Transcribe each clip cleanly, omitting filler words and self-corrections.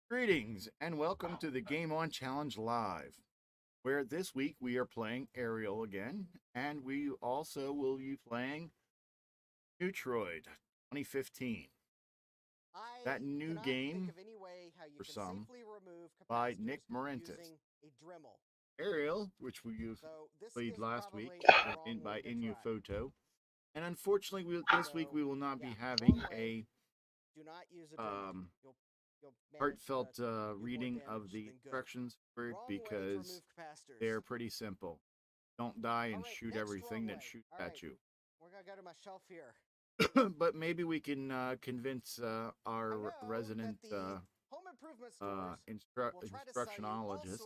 Greetings and welcome to the Game On Challenge Live, where this week we are playing Aerial again, and we also will be playing Neutroid 2015. That new game, for some, by Nick Marentes. Aerial, which we played last week by Inufuto. And unfortunately, this week we will not be having a heartfelt reading of the instructions for it because they're pretty simple. Don't die and shoot everything that shoots at you. We're gonna go to my shelf here. But maybe we can convince our resident instructionologist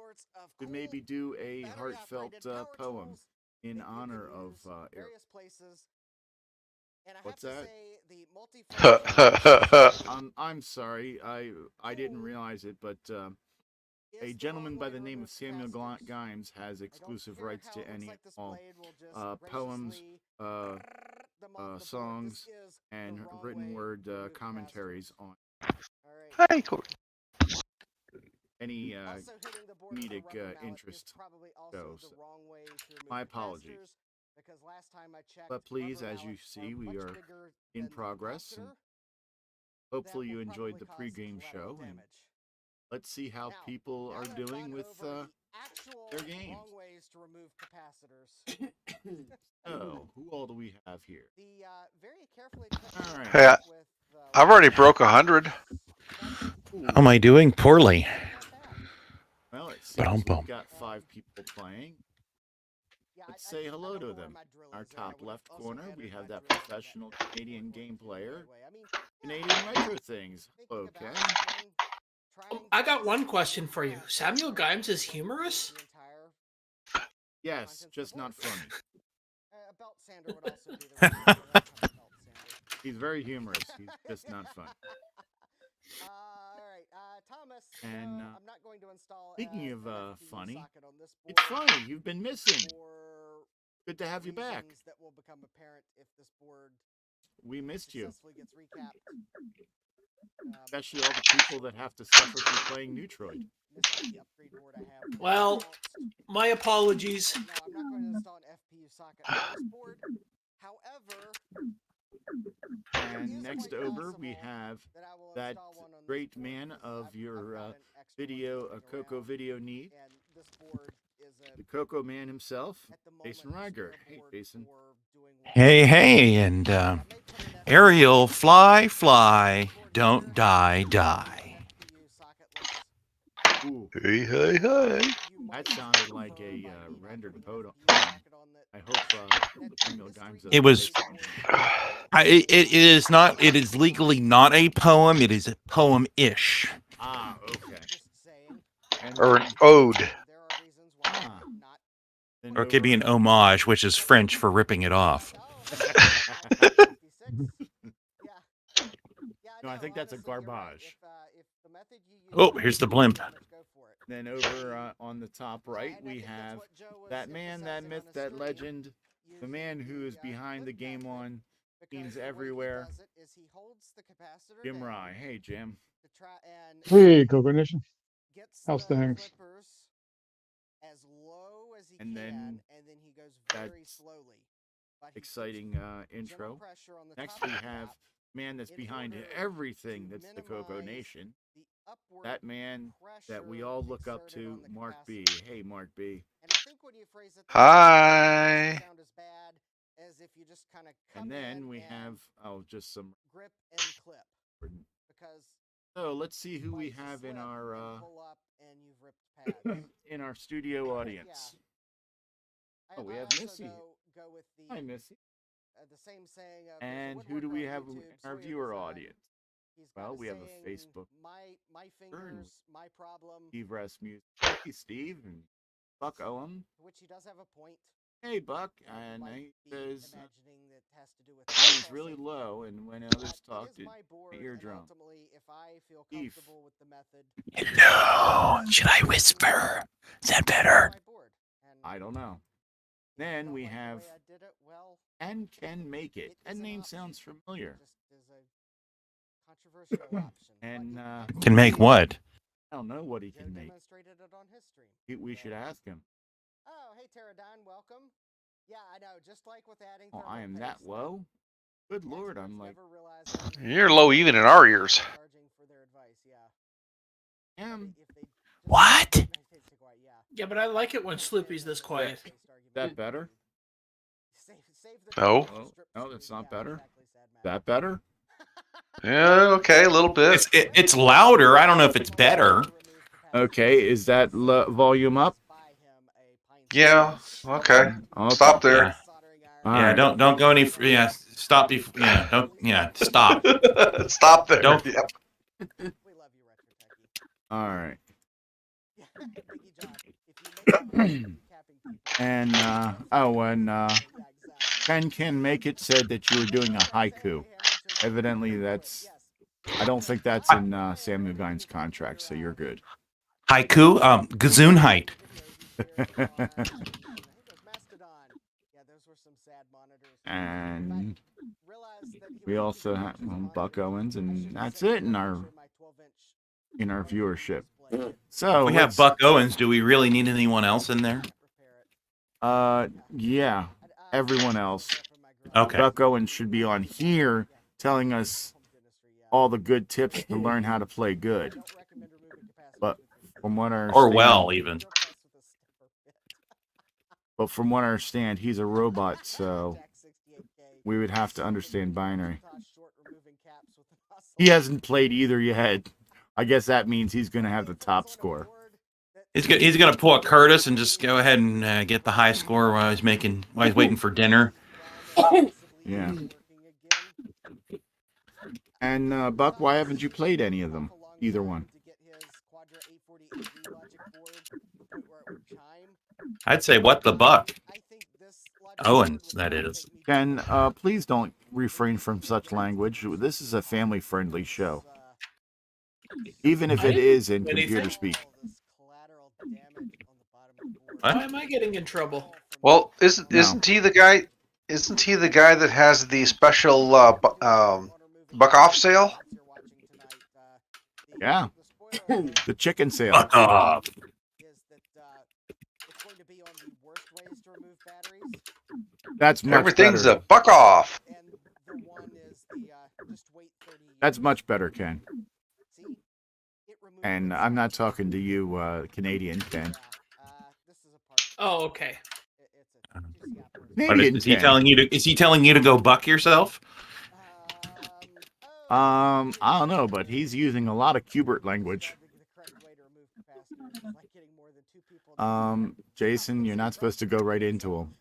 to maybe do a heartfelt poem in honor of various places. And I What's have that? to say, the I'm sorry, I didn't realize it, but a gentleman by the name of Samuel Gimes has exclusive rights to any and all poems, songs, and written word commentaries on Hi, Corey. any comedic interest shows. My apologies. But please, as you see, we are in progress. And hopefully you enjoyed the pregame show. And let's see how people are doing with their games. So, who all do we have here? All right. Yeah, I've already broke 100. How am I doing? Poorly. Well, it seems we've got 5 people playing. Let's say hello to them. Our top left corner, we have that professional Canadian game player. Canadian Retro Things. Okay. I got one question for you. Samuel Gimes is humorous? Yes, just not funny. He's very humorous. He's just not funny. And speaking of funny, it's funny. You've been missing. Good to have you back. We missed you. Especially all the people that have to suffer through playing Neutroid. Well, my apologies. No, I'm not going to install an FPU socket on this board. However, and next over, we have that great man of your video, CoCo video need, the CoCo man himself, Jason Reiger. Hey, Jason. Hey, and Aerial, fly, fly, don't die, die. Ooh, Hey. that sounded like a rendered poem. I hope Samuel Gimes It was. It is not. It is legally not a poem. It is a poem-ish. Ah, okay. Or an ode. Or it could be an homage, which is French for ripping it off. No, I think that's a garbage. Oh, here's the blimp. Then over on the top right, we have that man, that myth, that legend, the man who is behind the game on scenes everywhere, Jim Rye. Hey, Jim. Hey, CoCo Nation. How's things? And then that exciting intro. Next, we have man that's behind everything that's the CoCo Nation. That man that we all look up to, Mark B. Hey, Mark B. Hi. And then we have just some grip and clip. So let's see who we have in our in our studio audience. Oh, we have Missy. Hi, Missy. And who do we have in our viewer audience? Well, we have a Facebook. My fingers, my problem. Steve Rasmussen. Hey, Steve and Buck Owen. Which he does have a point. Hey, Buck. And he says mine is really low, and when others talk, it's my eardrum. Steve. Hello. Should I whisper? Is that better? I don't know. Then we have and Can Make It. That name sounds familiar. And Can make what? I don't know what he Joe can make. demonstrated it on his stream. We should ask him. Oh, hey Pterodon, welcome. Yeah, I know. Just like with adding. Oh, I am thermal that paste, low? Good the lord, I'm experts like, never realize that You're low even in our ears. charging for their advice, yeah. am. If they just What? stay quiet, yeah. Yeah, but I like it when Sloopy's this quiet. Is that better? Save the No. Oh, no, that's not yeah, better. exactly, sad Is that better? Yeah, okay, a little bit. It's louder. I don't know if it's better. Okay, is that volume up? Yeah, okay. Okay. Stop there. Yeah. All Yeah, right. don't go any. Yeah, stop. Yeah, don't. Yeah, stop. Stop there. Don't- Yeah. We love you, Retro Techie. All right. Yeah, Biggie John, if you make it And Ken Can Make It said that you were doing a haiku. Evidently, that's. I don't think that's in Samuel Guine's contract, so you're good. Haiku. Gazoon height. And we also have Buck Owens, and that's it in our viewership. So We have Buck Owens. Do we really need anyone else in there? Yeah, everyone else. Okay. Buck Owens should be on here telling us all the good tips to learn how to play good. But from what I understand, Or well, even. But from what I understand, he's a robot, so we would have to understand binary. He hasn't played either yet. I guess that means he's going to have the top score. He's gonna pull a Curtis and just go ahead and get the high score while he's waiting for dinner. Yeah. And Buck, why haven't you played any of them? Either one? I'd say what the buck. Owens, that is. Ken, please don't refrain from such language. This is a family-friendly show. Even if it is in computer speak. Why am I getting in trouble? Well, isn't he the guy? Isn't he the guy that has the special buck off sale? Yeah. The chicken sale. Buck off. That's much Everything's better. a buck off. That's much better, Ken. And I'm not talking to you, Canadian Ken. Oh, okay. But is he telling you to? Is he telling you to go buck yourself? I don't know, but he's using a lot of Qbert language. Jason, you're not supposed to go right into him.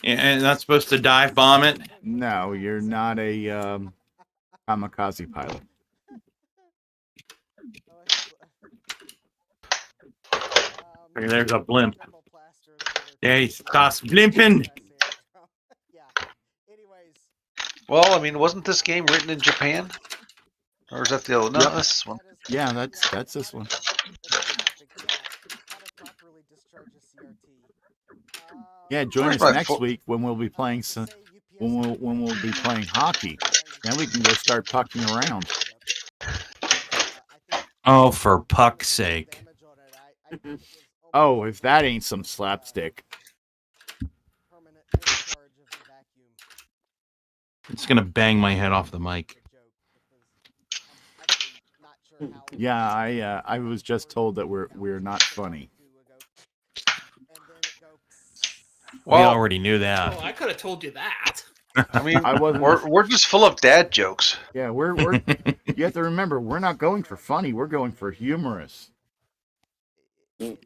And not supposed to dive bomb it? No, you're not a kamikaze pilot. Okay, there's a blimp. Hey, stop blimping. Well, I mean, wasn't this game written in Japan? Or is that the other? No, Yep. this one. Yeah, that's this one. Yeah, join Where's us my next week when we'll be playing when we'll be playing hockey. Then we can go start pucking around. Oh, for puck's sake. Oh, if that ain't some slapstick. It's gonna bang my head off the mic. Yeah, I was just told that we're not funny. We already knew that. Oh, I could have told you that. I mean, I wasn't. we're just full of dad jokes. Yeah, we're you have to remember, we're not going for funny, we're going for humorous.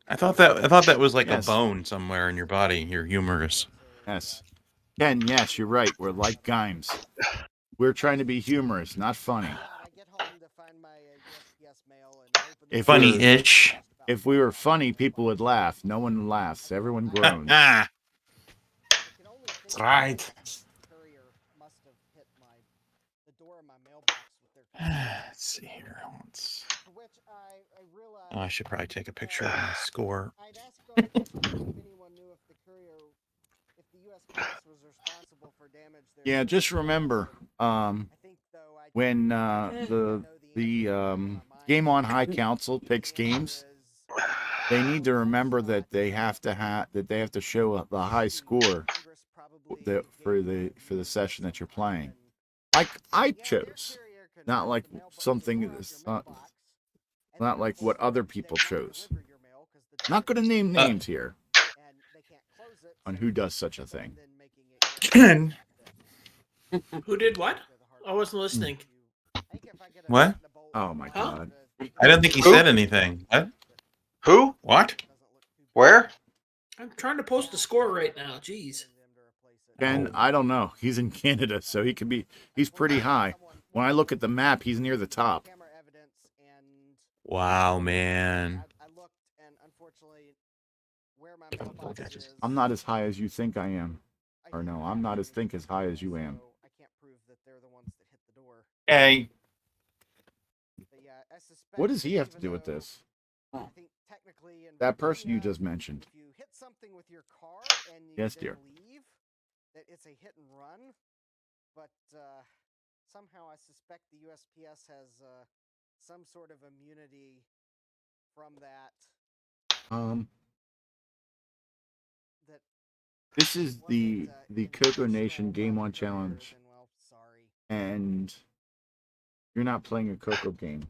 I thought that was like Yes. a bone somewhere in your body. You're humorous. Yes. Ken, yes, you're right. We're like Gimes. We're trying to be humorous, not funny. If we were- Funny-ish. If we were funny, people would laugh. No one laughs. Everyone groans. Ah, that's right. Let's see here. Oh, I should probably take a picture of my score. Yeah, just remember, when the Game On High Council picks games, they need to remember that they have to show the high score for the session that you're playing. Like I chose, not like something that's not like what other people chose. Not going to name names here on who does such a thing. Who did what? I wasn't listening. What? Oh my god. I don't think he Who? said anything. What? Who? What? Where? I'm trying to post the score right now. Jeez. Ken, I don't know. He's in Canada, so he's pretty high. When I look at the map, he's near the top. Wow, man. I'm not as high as you think I am. Or no, I'm not as high as you am. Hey. What does he have to do with this? That person you just mentioned. If you hit something with your car and you Yes, dear. believe that it's a hit and run, but somehow I suspect the USPS has some sort of immunity from that. That This is the CoCo Nation Game On Challenge, well, sorry. and you're not playing a CoCo game.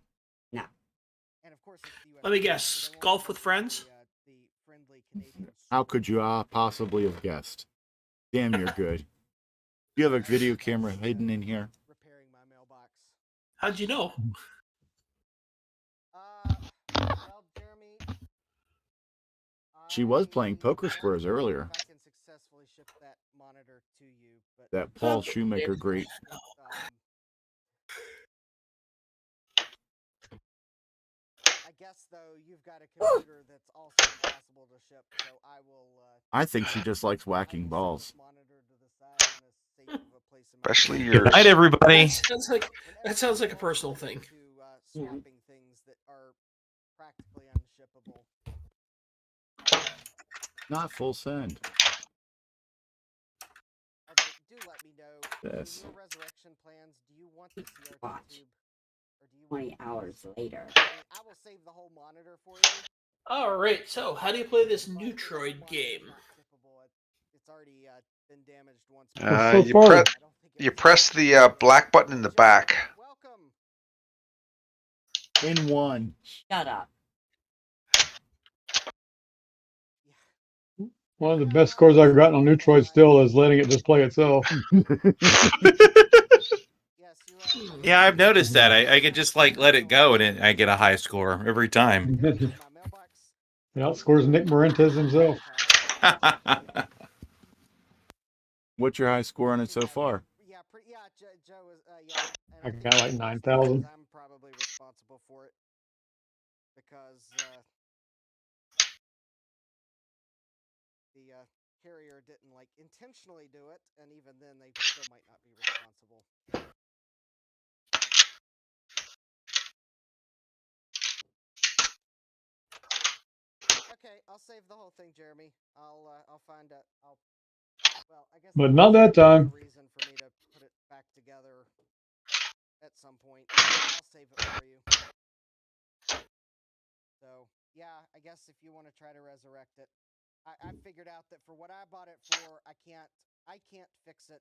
And of course, it's the Let me USPS, guess. so they won't Golf with put friends? the friendly Canadian How could you possibly have guessed? Damn, you're good. You have a video camera hidden in here. repairing my mailbox. How'd you know? Well, Jeremy, She was playing I Poker don't Squares know earlier. if I can successfully ship that monitor to you, but That Paul Shoemaker great. I guess though you've got a computer that's also impossible to ship, so I will. I think she just likes I whacking will set balls. this monitor to the side in a safe of a place in my Especially house. yours. Good night, everybody. That sounds like a personal thing. To, swapping things that are practically unshippable. Not full send. Okay, do let me know Yes. your resurrection plans. Do you want the CRT Watch. tube, or do you 20 want hours later. I will save the whole monitor for you. All right. So, how do you play this Neutroid game? It's already been damaged once. So You far- you press the black button in the back. Welcome. In one. Shut up. One of the best scores I've gotten on Neutroid still is letting it just play itself. Yes, you Yeah, I've noticed that. I can just like let it go and I get a high score every time. my mailbox. It outscores Nick Marentes himself. What's your high score on it so far? Yeah, Joe is yeah. I And got like think 9,000. I'm probably responsible for it because the carrier didn't like intentionally do it, and even then they still might not be responsible. Okay, I'll save the whole thing, Jeremy. I'll find a well, I guess. But not that time. A reason for me to put it back together at some point. I'll save it for you. So yeah, I guess if you want to try to resurrect it, I figured out that for what I bought it for, I can't fix it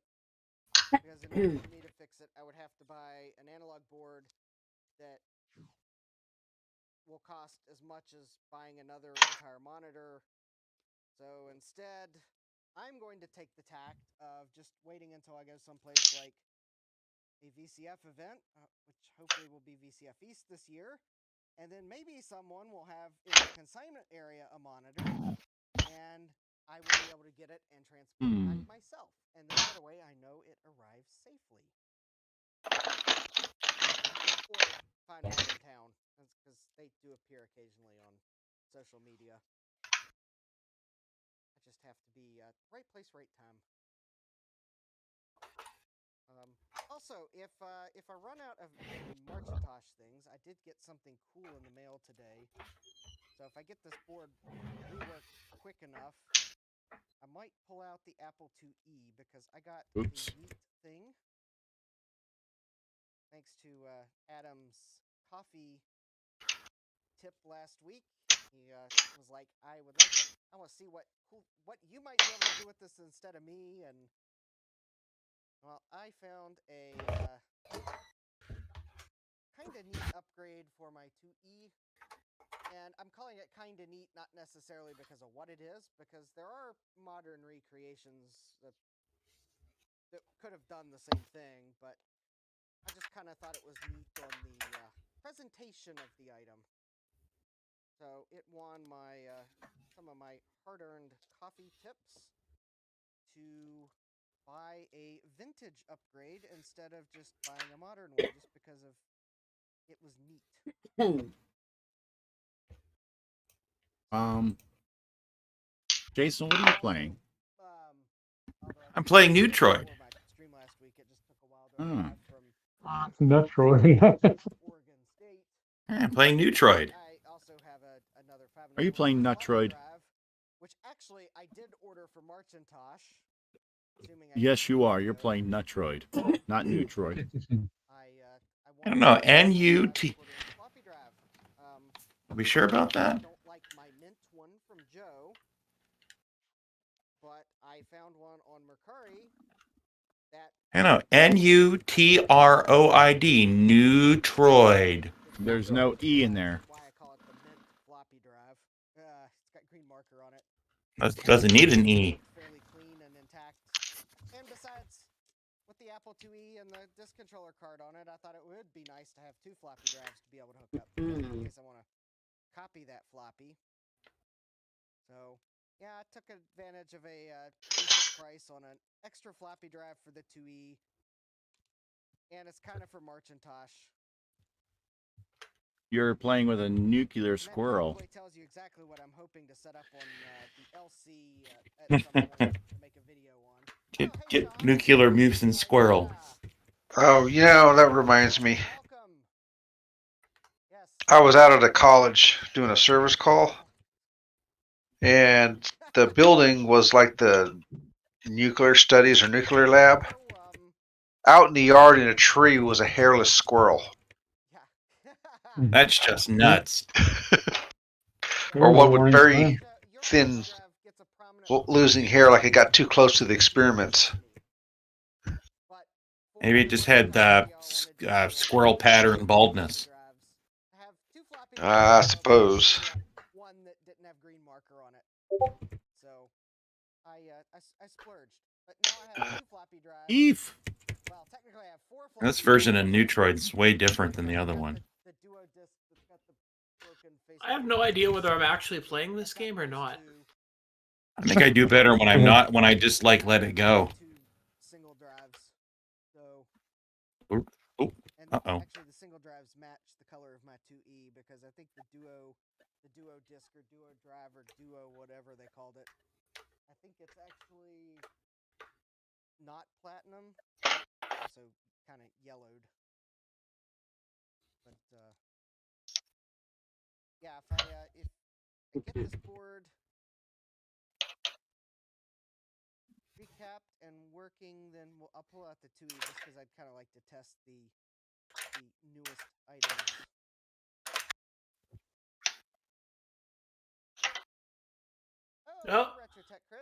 because in order for me to fix it, I would have to buy an analog board that will cost as much as buying another entire monitor. So instead, I'm going to take the tact of just waiting until I go someplace like a VCF event, which hopefully will be VCF East this year. And then maybe someone will have in the consignment area a monitor, and I will be able to get it and transport it back myself. And then that way I know it arrives safely. Or find one in town, because they do appear occasionally on social media. I just have to be right place, right time. Also, if I run out of Marchitosh things, I did get something cool in the mail today. So if I get this board reworked quick enough, I might pull out the Apple IIe because I got the Yeet thing. Thanks to Adam's coffee tip last week. He was like, I want to see what you might be able to do with this instead of me. And well, I found a kind of neat upgrade for my 2E. And I'm calling it kind of neat, not necessarily because of what it is, because there are modern recreations that could have done the same thing, but I just kind of thought it was neat on the presentation of the item. So it won my some of my hard-earned coffee tips to buy a vintage upgrade instead of just buying a modern one, just because of it was neat. Jason, what are you playing? I'm playing Neutroid. Neutroid. I'm playing Neutroid. Are you playing Neutroid? Which actually I did order for Marchintosh. Yes, you are. You're playing Neutroid, not Neutroid. I don't know. N-U-T. Are we sure about that? I don't like my mint one from Joe, but I found one on Mercari that I know. N-U-T-R-O-I-D. Neutroid. There's no E in there. Why I call it the mint floppy drive. It's got green marker on it. That doesn't need an E. Fairly clean and intact. And besides, with the Apple IIe and the disc controller card on it, I thought it would be nice to have two floppy drives to be able to hook up in case I want to copy that floppy. So, yeah, I took advantage of a decent price on an extra floppy drive for the 2E. And it's kind of for Marchintosh. You're playing with a nuclear squirrel. That tells you exactly what I'm hoping to set up on the LC at some point to make a video on. Get nuclear mutant squirrel. Oh, that reminds me. Welcome. Yes. I was out at a college doing a service call, and the building was like the nuclear studies or nuclear lab. Out in the yard in a tree was a hairless squirrel. That's just nuts. Or one with very thin, losing hair like it got too close to the experiments. Maybe it just had squirrel pattern baldness. I suppose. One that didn't have green marker on it. So I splurged. But now I have two floppy drives. Eve. Well, technically I have four floppy This version of Neutroid is way different than the other one. The duo disc that's got the broken face. I have no idea whether I'm actually playing this game or not. I think I do better when I'm not, when I just let it go. Two single drives. So Oop. and Uh-oh. actually the single drives match the color of my 2E because I think the duo disc or duo drive or duo whatever they called it. I think it's actually not platinum, also kind of yellowed. But yeah, if I get this board recapped and working, then I'll pull out the 2E just because I'd kind of like to test the newest items. Oh,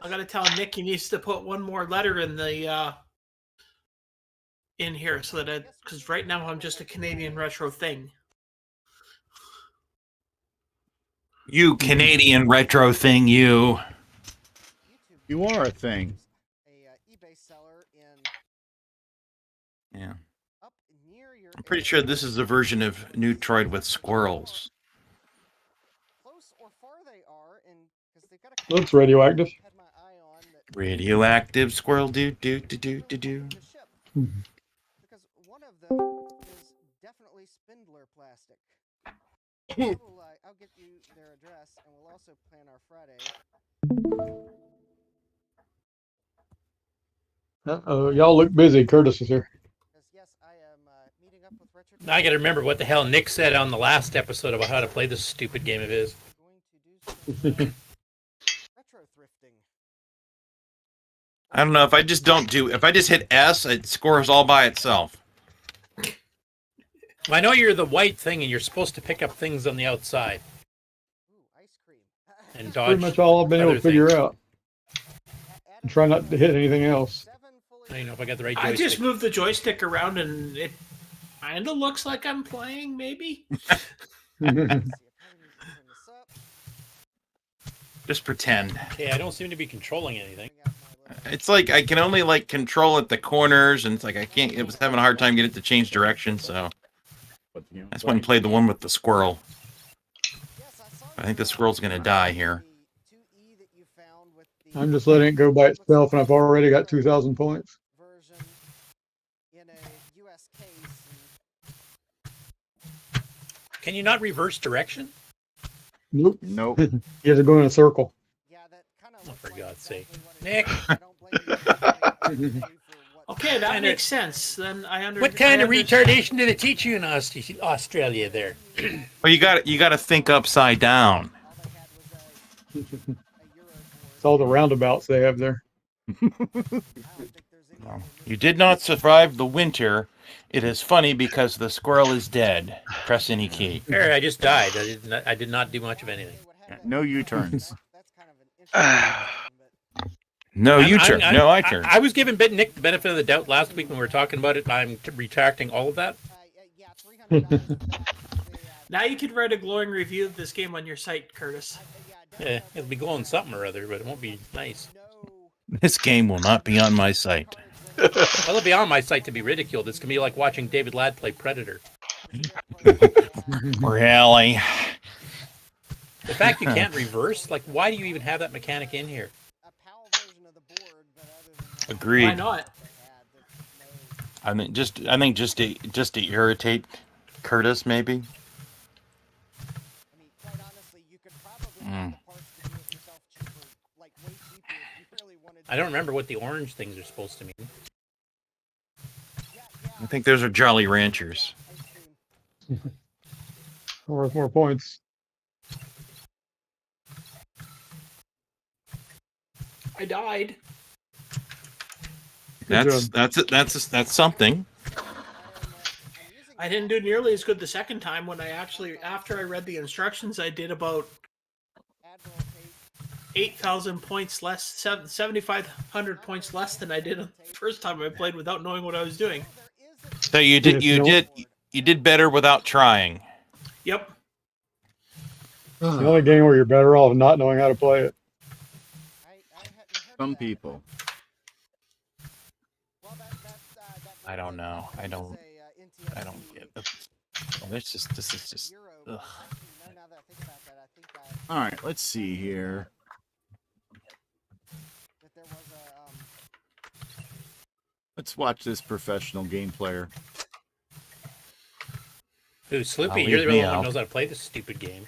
I gotta tell Nick he needs to put one more letter in the in here so that because right now I'm just a Canadian retro thing. You Canadian retro thing, you. You are a thing. A eBay seller in Yeah. up near your. I'm pretty sure this is a version of Neutroid with squirrels. Close or far they are, and because they've got a. Looks radioactive. Had my eye on that. Radioactive squirrel do. Because one of them is definitely Spindler plastic. I'll get you their address, and we'll also plan our Friday. Y'all look busy. Curtis is here. Yes, I am meeting up with Retro. Now I got to remember what the hell Nick said on the last episode about how to play this stupid game of his. Going to do some retro thrifting. I don't know if I just hit S, it scores all by itself. I know you're the white thing and you're supposed to pick up things on the outside. And Pretty dodge. much all I've been able other to figure things. out. And try not to hit anything else. I don't know if I got the right I joystick. just moved the joystick around and it kind of looks like I'm playing, maybe. Just pretend. Okay, I don't seem to be controlling anything. It's like I can only like control at the corners, and it's like I can't. It was having a hard time getting it to change direction, so that's why I played the one with the squirrel. I think the squirrel's gonna die here. I'm just letting it go by itself, and I've already got 2,000 points. Can you not reverse direction? Nope. Nope. You have to go in a circle. Oh, for God's sake. Nick! Okay, that makes sense. Then I understand. What kind of retardation did it teach you in Australia there? Well, you got to think upside down. It's all the roundabouts they have there. Well, you did not survive the winter. It is funny because the squirrel is dead. Press any key. Here, I just died. I did not do much of anything. No U-turns. No U-turn. No I-turn. I was giving Nick the benefit of the doubt last week when we were talking about it. I'm retracting all of that. Now you could write a glowing review of this game on your site, Curtis. Yeah, it'll be glowing something or other, but it won't be nice. This game will not be on my site. Well, it'll be on my site to be ridiculed. It's going to be like watching David Ladd play Predator. Really? The fact you can't reverse, like, why do you even have that mechanic in here? Agreed. Why not? I think just to irritate Curtis, maybe. I don't remember what the orange things are supposed to mean. I think those are Jolly Ranchers. Worth more points. I died. That's something. I didn't do nearly as good the second time when after I read the instructions, I did about 8,000 points less, 7,500 points less than I did the first time I played without knowing what I was doing. So you did better without trying. Yep. The only game where you're better off not knowing how to play it. Some people. I don't know. I don't get it. Well, this is just. Ugh. All right, let's see here. Let's watch this professional game player. Ooh, Oh, Sloopy, leave you're the me only one who out. knows how to play this stupid game.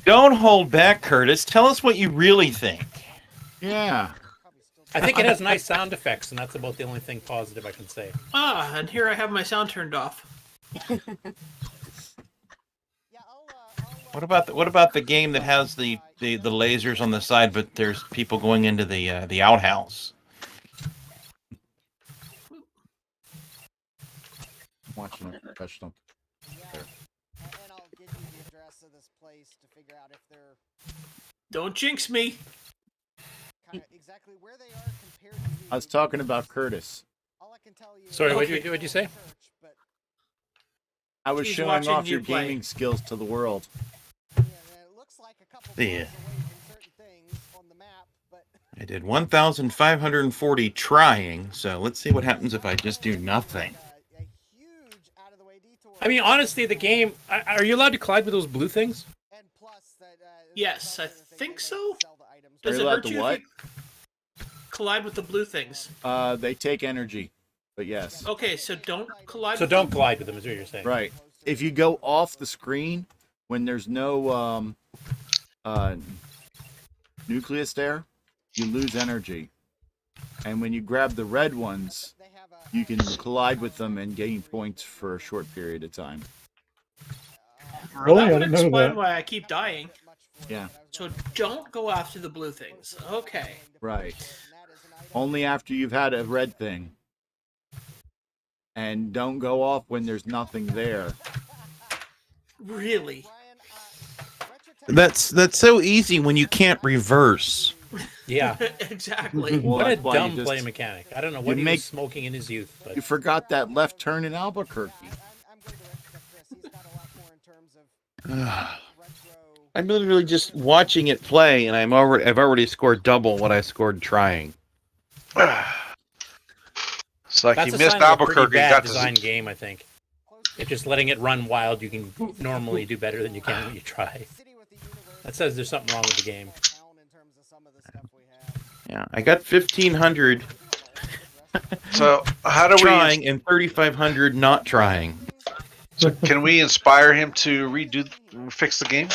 Don't hold back, Curtis. Tell us what you really think. Yeah. I think it has nice sound effects, and that's about the only thing positive I can say. Ah, and here I have my sound turned off. What about the game that has the lasers on the side, but there's people going into the outhouse? Watching a professional. Don't jinx me. I was talking about Curtis. Sorry, what'd you say? I was He's showing watching off you your play. gaming skills to the world. Yeah. I did 1,540 trying, so let's see what happens if I just do nothing. I mean, honestly, the game... Are you allowed to collide with those blue things? Yes, I think so. Are Does you it allowed hurt to you what? if you collide with the blue things? They take energy, but yes. Okay, so don't collide. So with don't them? collide with them, is what you're saying. Right. If you go off the screen when there's no nucleus there, you lose energy. And when you grab the red ones, you can collide with them and gain points for a short period of time. Really? That I would didn't know explain that. why I keep dying. Yeah. So don't go after the blue things. Okay. Right. Only after you've had a red thing. And don't go off when there's nothing there. Really? That's so easy when you can't reverse. Yeah. Exactly. Well, What a that's why you dumb just- play mechanic. I don't know what he make- was smoking in his youth, but You forgot that left turn in Albuquerque. I'm going to retrospect Chris. He's got a lot more in terms of retro. I'm literally just watching it play, and I've already scored double what I scored trying. It's like that's you a missed sign of a pretty Albuquerque. bad Got design to game, I think. If just letting it run wild, you can normally do better than you can when you try. That says there's something wrong with the game. Yeah, I got 1,500 So how do trying and 3,500 not trying. So can we inspire him to fix the game?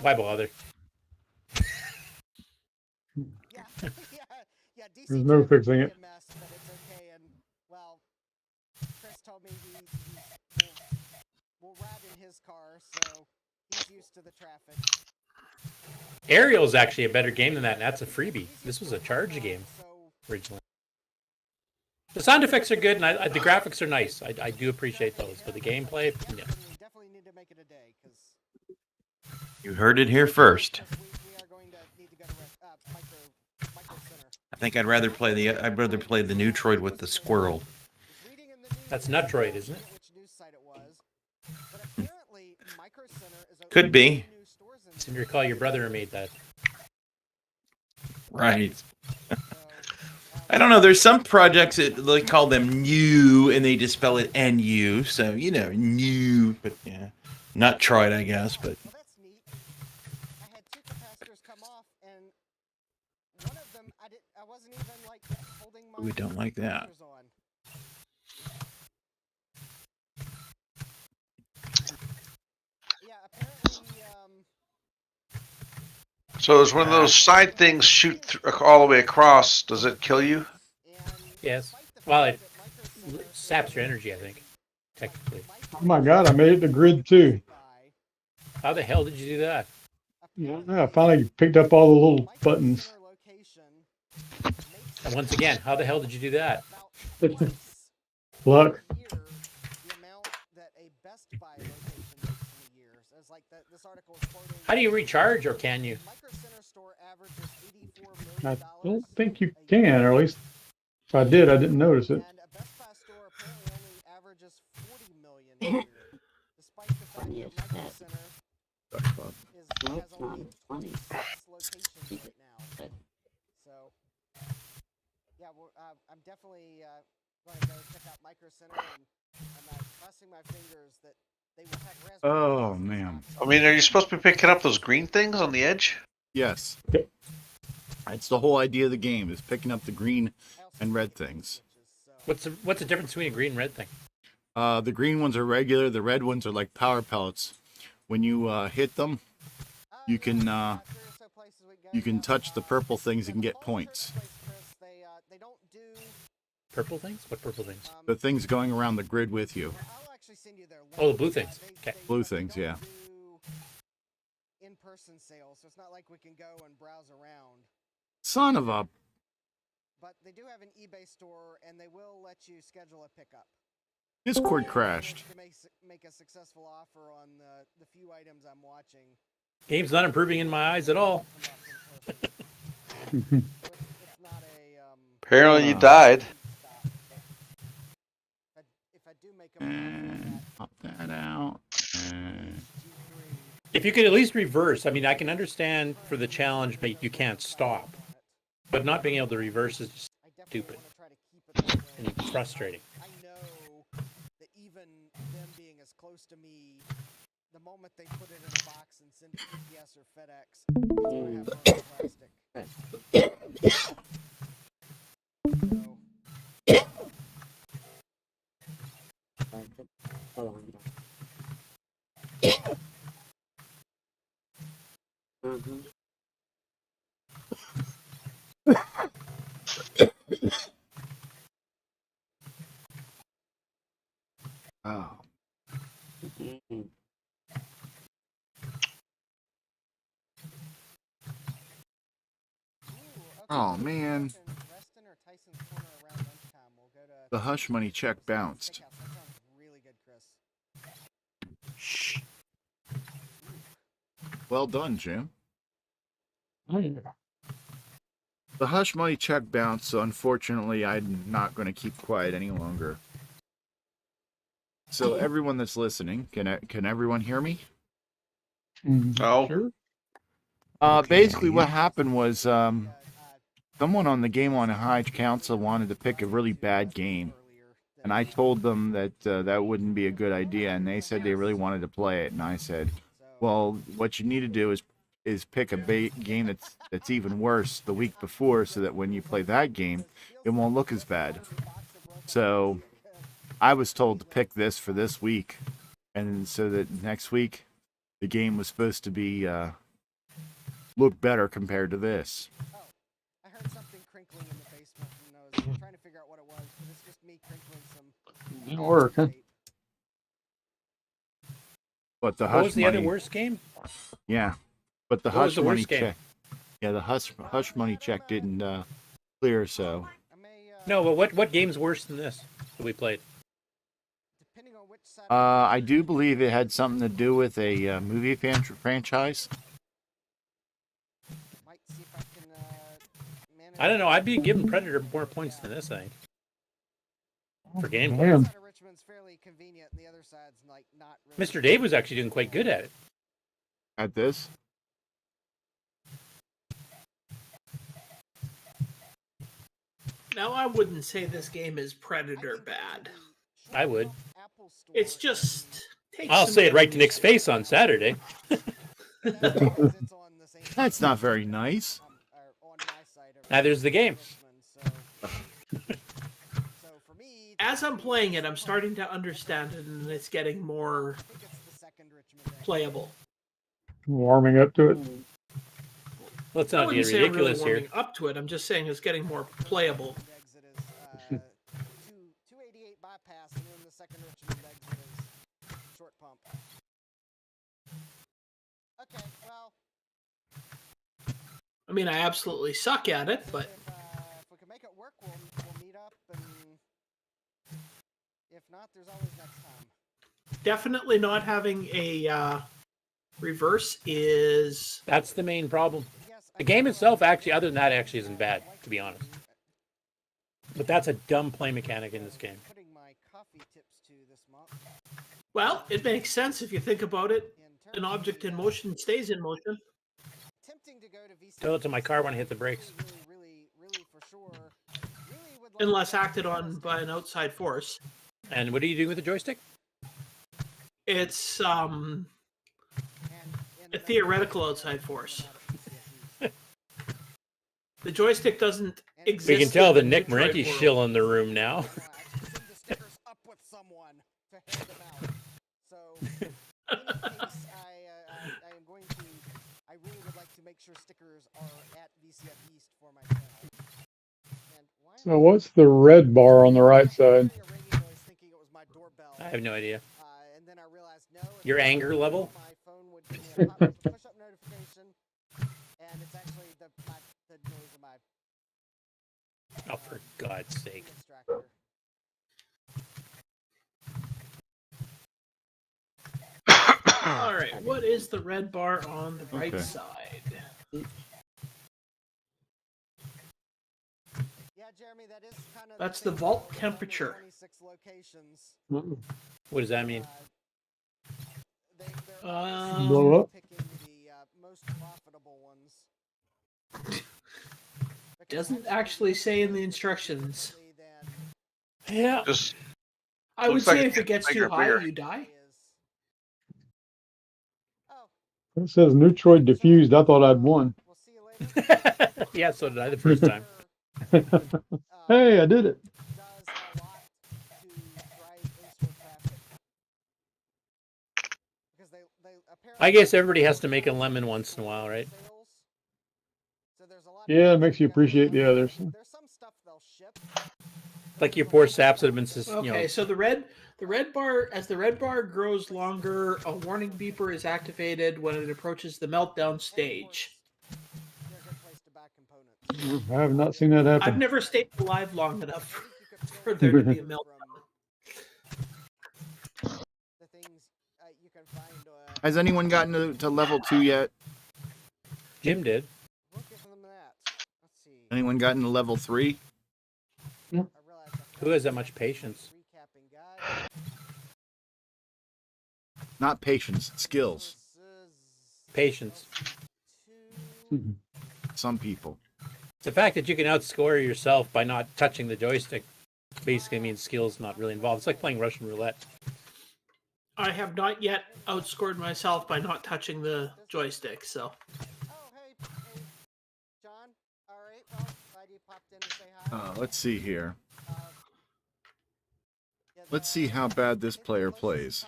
Why bother? There's no fixing it. Chris told me we'll ride in his car, so he's used to the traffic. Aerial is actually a better game than that, and that's a freebie. This was a charge game originally. The sound effects are good, and the graphics are nice. I do appreciate those, but the gameplay, yeah. Definitely need to make it a day, because You heard it here first. we are going to need to go to Micro Center. I think I'd rather play the Neutroid with the squirrel. That's Neutroid, isn't it? Which news site it was, but apparently Micro Center is Could be. new stores in I seem to recall your brother made that. Right. I don't know. There's some projects that they call them new, and they just spell it N-U. So, new. But, yeah. Not Troid, I guess. But Well, that's neat. I had two capacitors come off, and one of them I wasn't even like holding my we don't like that. capacitors on. Yeah, apparently, So is one of those side things shoot all the way across? Does it kill you? Yes. Well, it saps your energy, I think, technically. Oh my god, I made it to grid 2. How the hell did you do that? Yeah, I finally picked up all the little buttons. And once again, how the hell did you do that? Luck. How do you recharge, or can you? I don't think you can, or at least if I did, I didn't notice it. And a Best Buy store apparently only averages 40 million a year, despite the fact that Micro Center has only 26 locations right now. So, yeah, I'm definitely going to go check out Micro Center, and I'm crossing my fingers that they will have Raspberry Oh, Pis in man. stock. I mean, are you supposed to be picking up those green things on the edge? Yes. That's the whole idea of the game, is picking up the green and red things. What's the difference between a green and red thing? The green ones are regular. The red ones are like power pellets. When you hit them, you can touch the purple things and get points. They don't do. Purple things? What purple things? The things going around the grid with you. I'll actually send you their Oh, the link. blue things. They Okay. Blue things, don't yeah. do in-person sales, so it's not like we can go and browse around. Son of a... But they do have an eBay store, and they will let you schedule a pickup. Discord crashed. To make a successful offer on the few items I'm watching. Game's not improving in my eyes at all. It's not a Apparently you died. if I do make a Pop that out. If you could at least reverse, I mean, I can understand for the challenge, but you can't stop. But not being able to reverse is just stupid and frustrating. I know that even them being as close to me, the moment they put it in a box and send it UPS or FedEx, it's going to have plastic. Oh. Oh, man. The hush money check bounced. That sounds really good, Chris. Shh. Well done, Jim. Oh, yeah. The hush money check bounced, so unfortunately, I'm not going to keep quiet any longer. So everyone that's listening, can everyone hear me? Oh. Sure. Basically, what happened was someone on the Game on High Council wanted to pick a really bad game, and I told them that that wouldn't be a good idea, and they said they really wanted to play it, and I said, well, what you need to do is pick a game that's even worse the week before, so that when you play that game, it won't look as bad. So I was told to pick this for this week, and so that next week the game was supposed to be look better compared to this. Oh, I heard something crinkling in the basement, and I was trying to figure out what it was, but it's just me crinkling some. Didn't work, huh? But the What hush was the money, other worst game? yeah. But the What was hush the money worst game? check, yeah, the hush money check didn't clear. So No, but what game's worse than this that we played? Depending on which side I do believe it had something to do with a movie franchise. might see if I can manage. I don't know. I'd be giving Predator more points than this, I think. For gameplay. Damn. One side of Richmond's fairly convenient, and the other side's like not really. Mr. Dave was actually doing quite good at it. At this, Now, I wouldn't say this game is Predator bad. I would. It's just. Takes I'll some say it right to games. Nick's face on Saturday. that's not very nice. Now there's the game. As I'm playing it, I'm starting to understand it, and it's getting more playable. Warming up to it. Let's I not wouldn't get say I'm really ridiculous here. warming up to it. I'm just saying it's getting more playable. 288 bypass, and then the second Richmond exit is short pump. Okay, well. I mean, I absolutely suck at it, but If we can make it work, we'll meet up, and if not, there's always next time. definitely not having a reverse is. That's the main problem. The game itself, actually, other than that, actually isn't bad, to be honest. But that's a dumb play mechanic in this game. Putting my coffee tips to this month. Well, it makes sense if you think about it. An object in motion stays in motion. Tempting to go to VC. Tell it to my car when I hit the brakes. Really for sure. Would like Unless to- acted on by an outside force. And what are you doing with the joystick? It's and a theoretical outside force. The joystick doesn't exist. We can tell the in Nick Neutroid Marentes world. shill in the room now. I send the stickers up with someone to hand them out. So, in any case, I am going to. I really would like to make sure stickers are at VCF East for my channel. And why am So what's the red bar on the right I side? hearing a ringing noise thinking it was my doorbell? I have no idea. And then I realized no. Your anger level? My phone would give me a push-up notification, and it's actually the noise of my Oh, for God's sake. extractor. All right, what is the red bar on the right Okay. side? Yeah, Jeremy, that is kind of. That's the vault temperature. 26 locations. What does that mean? They're Blow up? picking the most profitable ones. Doesn't actually say in the instructions. Yeah. Just I would Looks like say it if it gets gets too bigger, high, bigger. you die. Oh, It says Neutroid diffused. I thought I'd won. we'll see you later. Yeah, so did I the first time. Hey, I did it. Does a lot to drive in-store traffic. Because they apparently I guess everybody has to make a lemon once in a while, right? sales. So there's a lot of Yeah, it things makes you gotta appreciate the do. others. There's some stuff they'll ship. Like your poor saps that have been, Okay, so the red bar, as the red bar grows longer, a warning beeper is activated when it approaches the meltdown stage. They're a good place to buy components. I have not seen that I've happen. never stayed alive long enough I think you for could there to be a from meltdown. the things you can find Has anyone gotten to level 2 yet? Jim did. We'll give them that. Let's see. Anyone gotten to level 3? I realized I Who has that much patience? recapping guide. Not patience, skills. This is Patience. 2. Some people. The fact that you can outscore yourself by not touching the joystick basically means skill's not really involved. It's like playing Russian roulette. I have not yet outscored myself by not touching the joystick, so. Oh, hey, John. All right. Well, glad you popped in to say hi. Let's see here. Uh, Let's see how bad this player plays.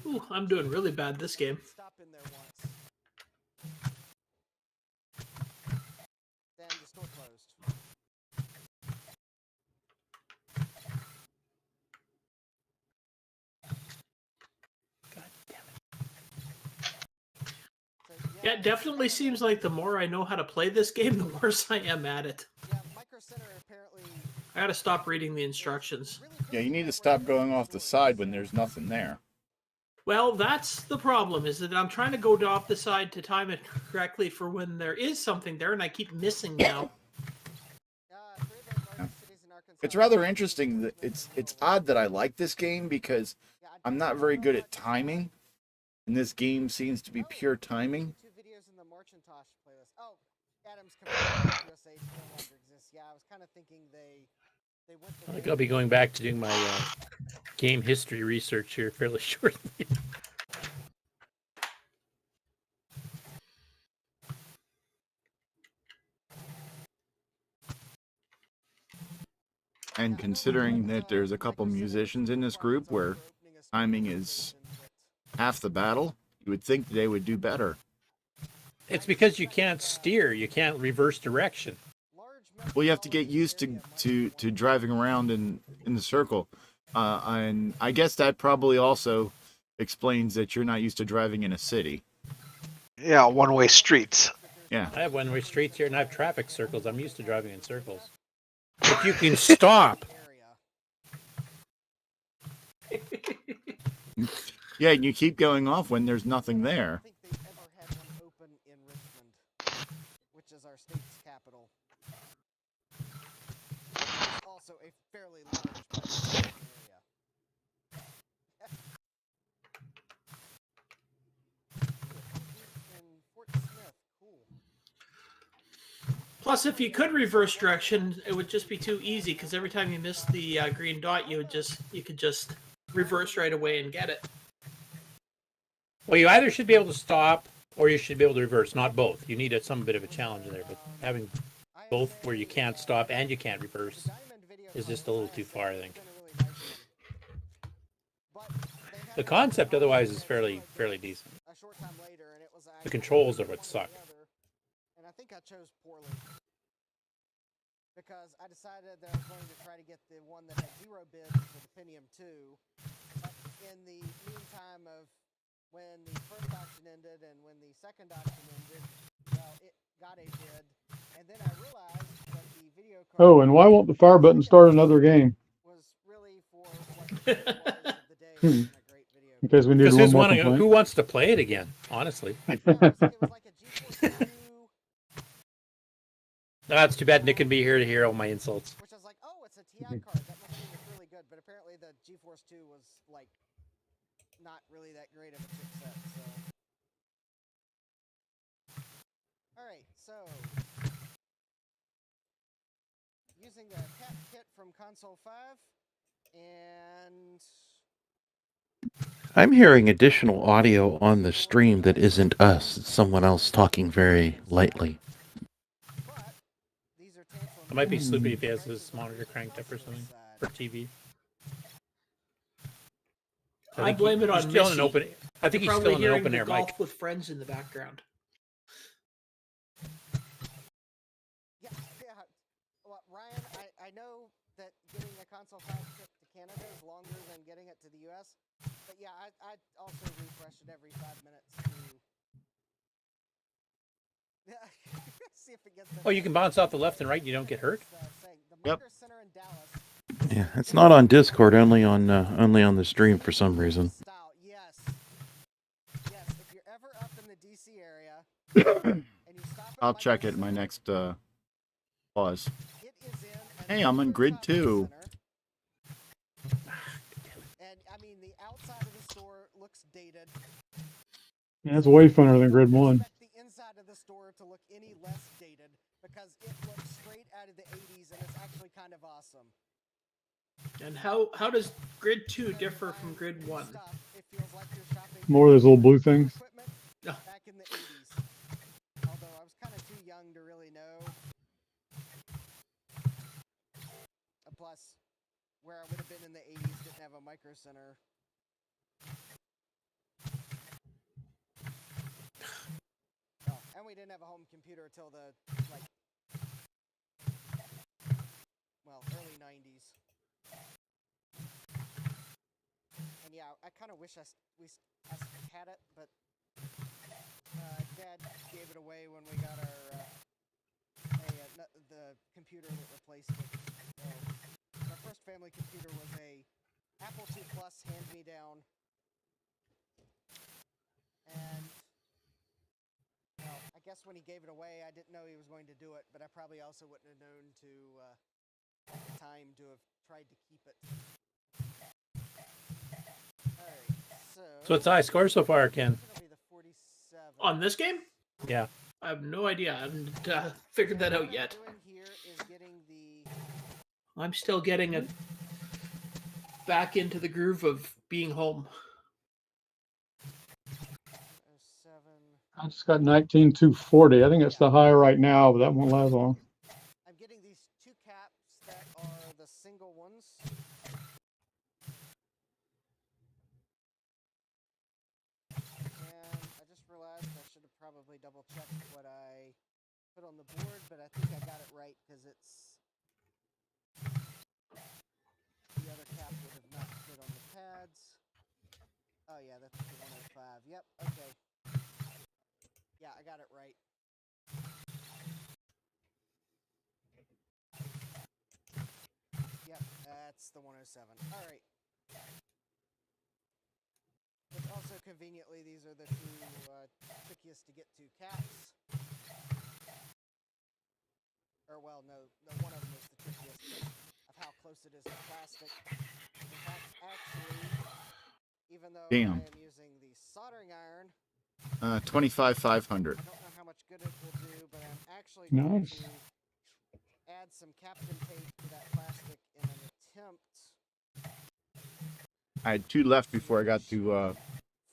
Ooh, I'm doing really bad this game. Stop in there once. Then the store closed. God damn it. Yeah, it definitely seems like the more I know how to play this game, the worse I am at it. Yeah, Micro Center apparently. I gotta stop reading the instructions. Yeah, you need to stop going off the side when there's nothing there. Well, that's the problem, is that I'm trying to go off the side to time it correctly for when there is something there, and I keep missing now. It's rather interesting that it's odd that I like this game because I'm not very good at timing, and this game seems to be pure timing. 2 videos in the Marchintosh playlist. Oh, Adam's USA no longer exists. Yeah, I was kind of thinking they went. I think I'll be going back to doing my game history research here fairly shortly. And considering that there's a couple musicians in this group where timing is half the battle, you would think they would do better. It's because you can't steer. You can't reverse direction. Well, you have to get used to driving around in the circle. And I guess that probably also explains that you're not used to driving in a city. Yeah, one-way streets. Yeah. I have one-way streets here, and I have traffic circles. I'm used to driving in circles. But you can stop. Yeah, and you keep going off when there's nothing there. I don't think they've ever had one open in Richmond, which is our state's capital. It's also a fairly large metropolitan area. In Fort Smith, cool. Plus, if you could reverse direction, it would just be too easy, because every time you miss the green dot, you could just reverse right away and get it. Well, you either should be able to stop or you should be able to reverse, not both. You need some bit of a challenge in there, but having both where you can't stop and you can't reverse is just a little too far, I think. The concept otherwise is fairly decent. A short time later, and it was The controls are what suck. And I think I chose poorly because I decided that I was going to try to get the one that had 0 bids for the Pentium 2. But in the meantime of when the first auction ended and when the second auction ended, well, it got a bid, and then I realized that the video card Oh, and why won't the fire button start another game? was really for what the was of the day. It wasn't a great video. In case we need Because one more complaint. who wants to play it again, honestly? It was like a GeForce 2, That's too bad Nick can be here to hear all my insults. which I was like, oh, it's a TI card. That must mean it's really good. But apparently the GeForce 2 was like not really that great of a chipset. So, all right, so using the cat kit from Console 5 and I'm hearing additional audio on the stream that isn't us. It's someone else talking very lightly. but these are tantalum. It might be Sloopy if he has his monitor cranked up or something for TV. I blame it on He's still in Missy. an open. I think he's Probably still in an hearing open the air golf mic. with friends in the background. Yeah. Well, Ryan, I know that getting a Console 5 kit to Canada is longer than getting it to the US, but yeah, I also refresh it every 5 minutes to see if it gets. Oh, you can bounce off the left and right. You don't get hurt. The Yep. Micro Center in Dallas. Yeah, it's not on Discord, only on the stream for some reason. Style. ever up in the DC area, and you stop at I'll Micro check it in my Center, next pause. it is in an Hey, I'm on older grid shopping 2. center. And I mean, the outside of the store looks dated. Yeah, it's way funner than Grid I 1. expect the inside of the store to look any less dated because it looks straight out of the 80s and it's actually kind of awesome. And how does Grid 2 differ from Grid 1? Stuff, it feels like you're shopping More of those little blue things. equipment No. back in the 80s. Although I was kind of too young to really know. Plus, where I would have been in the 80s didn't have a micro center. Oh, and we didn't have a home computer until the, like, well, early 90s. And yeah, I kind of wish I had it, but Dad gave it away when we got our the computer that replaced it. Our first family computer was a Apple II Plus hand-me-down, and well, I guess when he gave it away, I didn't know he was going to do it, but I probably also wouldn't have known to at the time to have tried to keep it. Alright, so what's the high score so far, Ken? it'll be the 47. On this game? Yeah. I have no idea. I haven't figured that out yet. What I'm doing here is getting the I'm still getting it back into the groove of being home. 07. I just got 19,240. I think it's the high right now, but that won't last long. I'm getting these two caps that are the single ones. And I just realized I should have probably double checked what I put on the board, but I think I got it right because it's the other cap would have not fit on the pads. Oh yeah, that's the 105. Yep, okay. Yeah, I got it right. Yep, that's the 107. Alright. Which also conveniently, these are the two trickiest to get to caps. Or well, no, one of them is the trickiest of how close it is to plastic. In fact, actually, even though Damn. I am using the soldering iron, 25,500. I don't know how much good it will do, but I'm actually going Nice. to add some Captain tape to that plastic in an attempt I had 2 left before I got to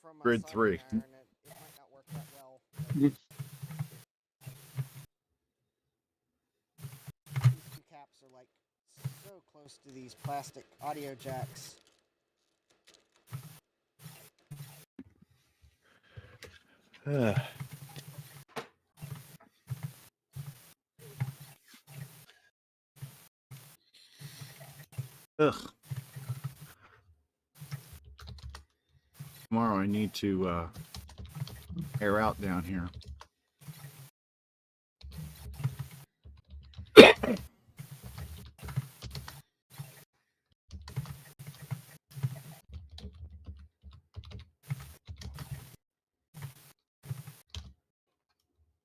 from my Grid soldering 3. iron. It might not work that well. Oops. These two caps are like so close to these plastic audio jacks. Ugh. Tomorrow I need to air out down here.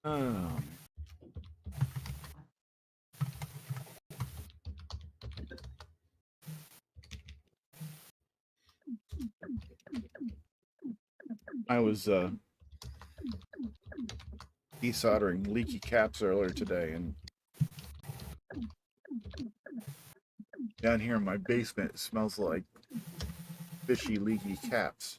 Oh. I was desoldering leaky caps earlier today, and down here in my basement it smells like fishy, leaky caps.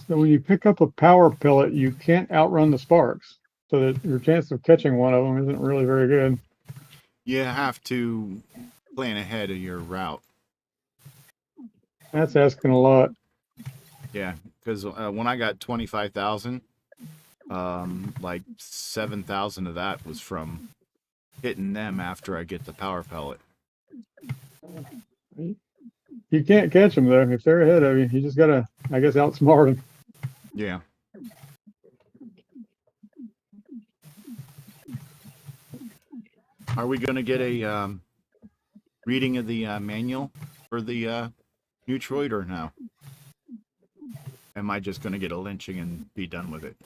So when you pick up a power pellet, you can't outrun the sparks. So that your chance of catching one of them isn't really very good. You have to plan ahead of your route. That's asking a lot. Yeah, because when I got 25,000, like 7,000 of that was from hitting them after I get the power pellet. You can't catch them though. If they're ahead of you, you just gotta, I guess, outsmart them. Yeah. Are we going to get a reading of the manual for the Neutroid or no? Am I just going to get a lynching and be done with it?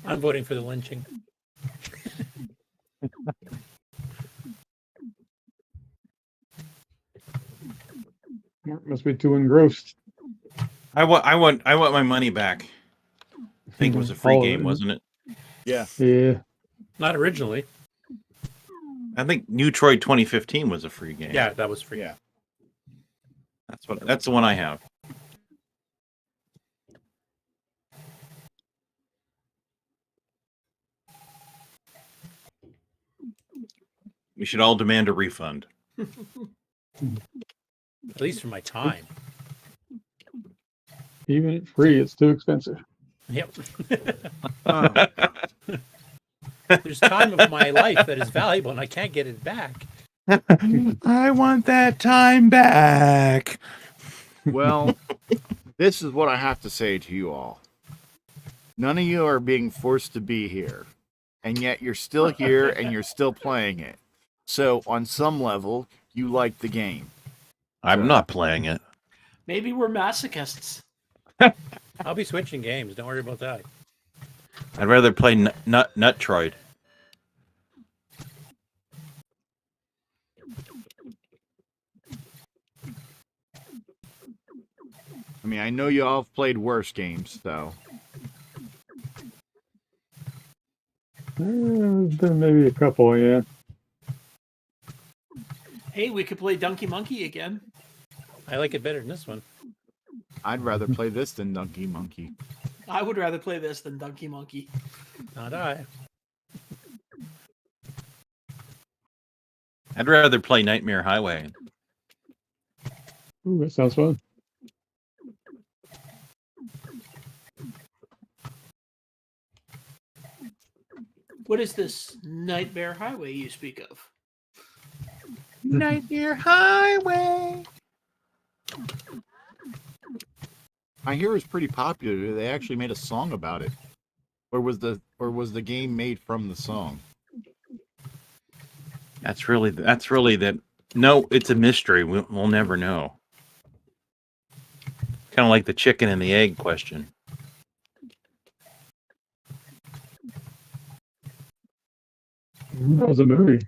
I'm voting for the lynching. Must be too engrossed. I want my money back. I think it was a free All of game, it. wasn't it? Yeah. Yeah. Not originally. I think Neutroid 2015 was a free game. Yeah, that was free. Yeah. That's the one I have. We should all demand a refund. At least for my time. Even at free, it's too expensive. Yep. Oh, There's time of my life that is valuable and I can't get it back. I want that time back. well, this is what I have to say to you all. None of you are being forced to be here, and yet you're still here and you're still playing it. So, on some level, you like the game. I'm not playing it. Maybe we're masochists. I'll be switching games. Don't worry about that. I'd rather play Neutroid. I mean, I know you all have played worse games, though. There's been maybe a couple, yeah. Hey, we could play Donkey Monkey again. I like it better than this one. I'd rather play this than Donkey Monkey. I would rather play this than Donkey Monkey. Not I. I'd rather play Nightmare Highway. Ooh, that sounds fun. What is this Nightmare Highway you speak of? Nightmare Highway. I hear it's pretty popular. They actually made a song about it. Or was the game made from the song? That's really that. No, it's a mystery. We'll never know. Kind of like the chicken and the egg question. That was a movie.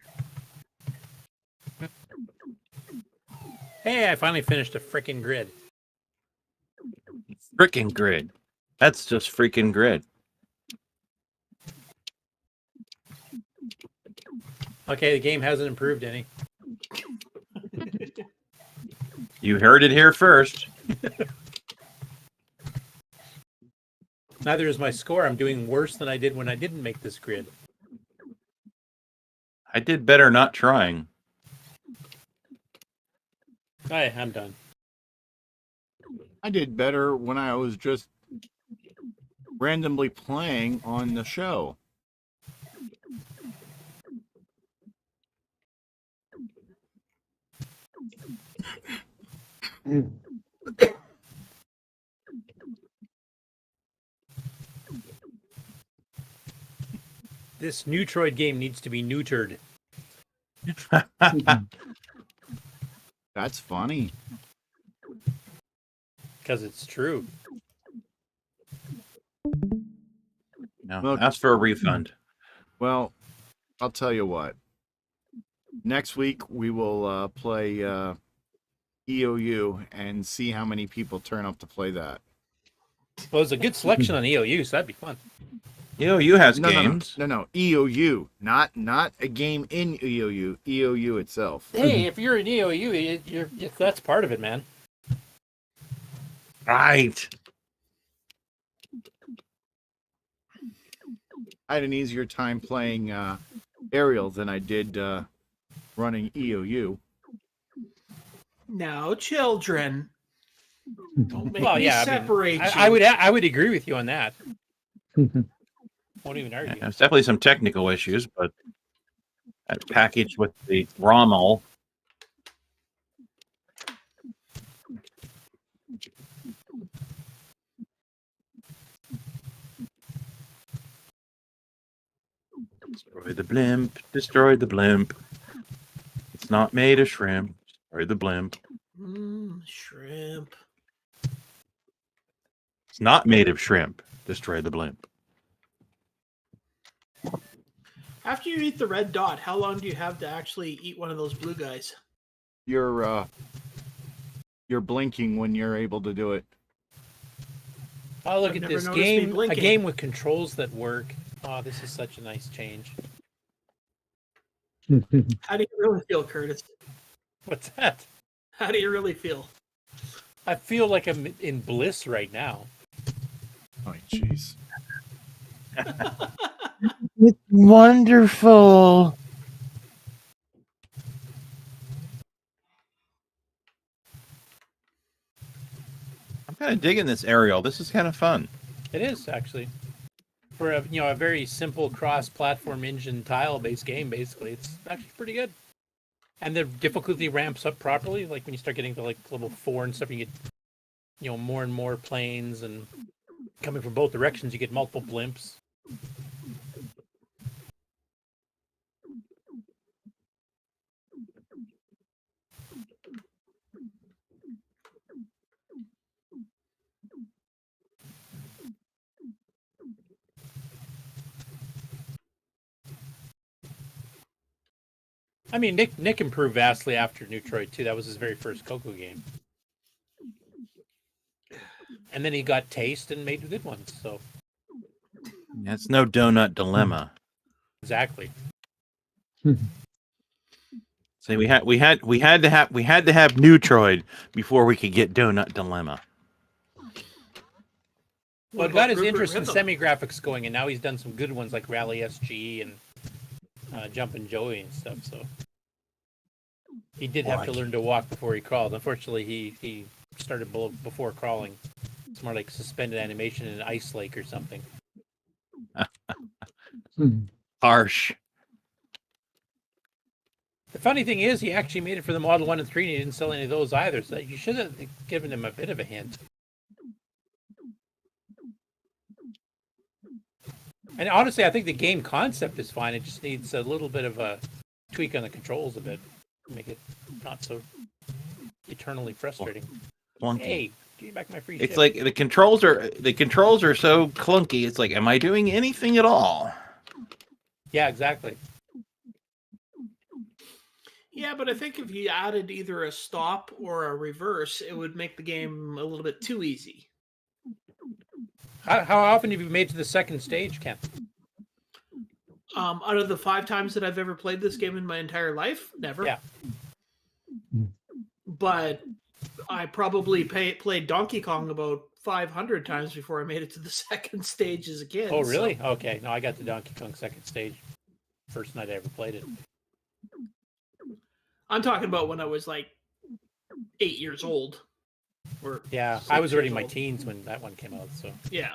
Hey, I finally finished a freaking grid. Frickin' grid. That's just freaking grid. Okay, the game hasn't improved any. You heard it here first. Neither is my score. I'm doing worse than I did when I didn't make this grid. I did better not trying. Alright, I'm done. I did better when I was just randomly playing on the show. This Neutroid game needs to be neutered. That's funny. Because it's true. No, Look. ask for a refund. Well, I'll tell you what. Next week we will play EOU and see how many people turn up to play that. Well, there's a good selection on EOU, so that'd be fun. EOU has No, games. no, EOU, not a game in EOU. EOU itself. Hey, if you're an EOU, that's part of it, man. Right. I had an easier time playing Aerial than I did running EOU. Now, children, don't make Well, me yeah, separate you. I would agree with you on that. Won't even argue. There's definitely some technical issues, but that package with the Rommel. Destroy the blimp. Destroy the blimp. It's not made of shrimp. Destroy the blimp. Shrimp. It's not made of shrimp. Destroy the blimp. After you eat the red dot, how long do you have to actually eat one of those blue guys? You're blinking when you're able to do it. Oh, look I've at never this noticed me game. A blinking. game with controls that work. Oh, this is such a nice change. How do you really feel, Curtis? What's that? How do you really feel? I feel like I'm in bliss right now. Oh, jeez. It's wonderful. I'm kind of digging this aerial. This is kind of fun. It is actually for a very simple cross-platform engine tile-based game. Basically, it's actually pretty good. And the difficulty ramps up properly. Like when you start getting to like level 4 and stuff, you get more and more planes, and coming from both directions, you get multiple blimps. I mean, Nick improved vastly after Neutroid too. That was his very first CoCo game, and then he got taste and made good ones. So It's no donut dilemma. exactly. See, we had to have Neutroid before we could get donut dilemma. Well, it What got about his Rupert interest in Rhythm? semi-graphics going, and now he's done some good ones like Rally SG and Jumpin' Joey and stuff. So he did have to learn to walk before he crawled. Unfortunately, he started before crawling. It's more like suspended animation in an ice lake or something. Harsh. The funny thing is, he actually made it for the Model 1 and 3, and he didn't sell any of those either. So you should have given him a bit of a hint. And honestly, I think the game concept is fine. It just needs a little bit of a tweak on the controls a bit. Make it not so eternally frustrating. Clunky. Hey, give me back my free It's ship. like the controls are so clunky. It's like, am I doing anything at all? Yeah, exactly. Yeah, but I think if you added either a stop or a reverse, it would make the game a little bit too easy. How often have you made to the second stage, Ken? Out of the 5 times that I've ever played this game in my entire life, never. Yeah. But I probably played Donkey Kong about 500 times before I made it to the second stage as a kid. Oh, really? So. Okay. No, I got the Donkey Kong second stage first night I ever played it. I'm talking about when I was like 8 years old. Or Yeah, 6 I was already in years my old. teens when that one came out. So Yeah.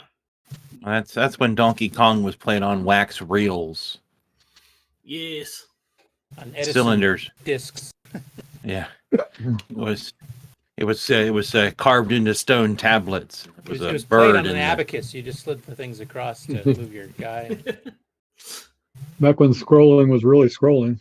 That's when Donkey Kong was played on wax reels, Yes. on Edison cylinders. discs. Yeah, it was carved into stone tablets. It was It a was played bird on in an the- abacus. You just slid the things across to move your guy. Back when scrolling was really scrolling.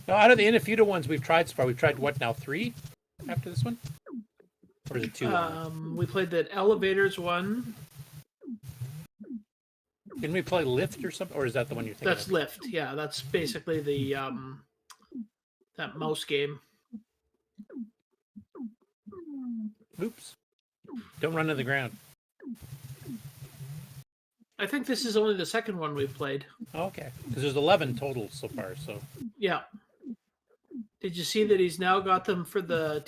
Now, out of the Inufuto ones we've tried so far, we've tried what now? 3 after this one, or is it 2? We played that elevators one. Didn't we play Lift or something, or is that the one you're thinking? That's of? Lift. Yeah, that's basically the that mouse game. Oops! Don't run to the ground. I think this is only the second one we've played. Oh, okay, because there's 11 total so far. So Yeah. Did you see that he's now got them for the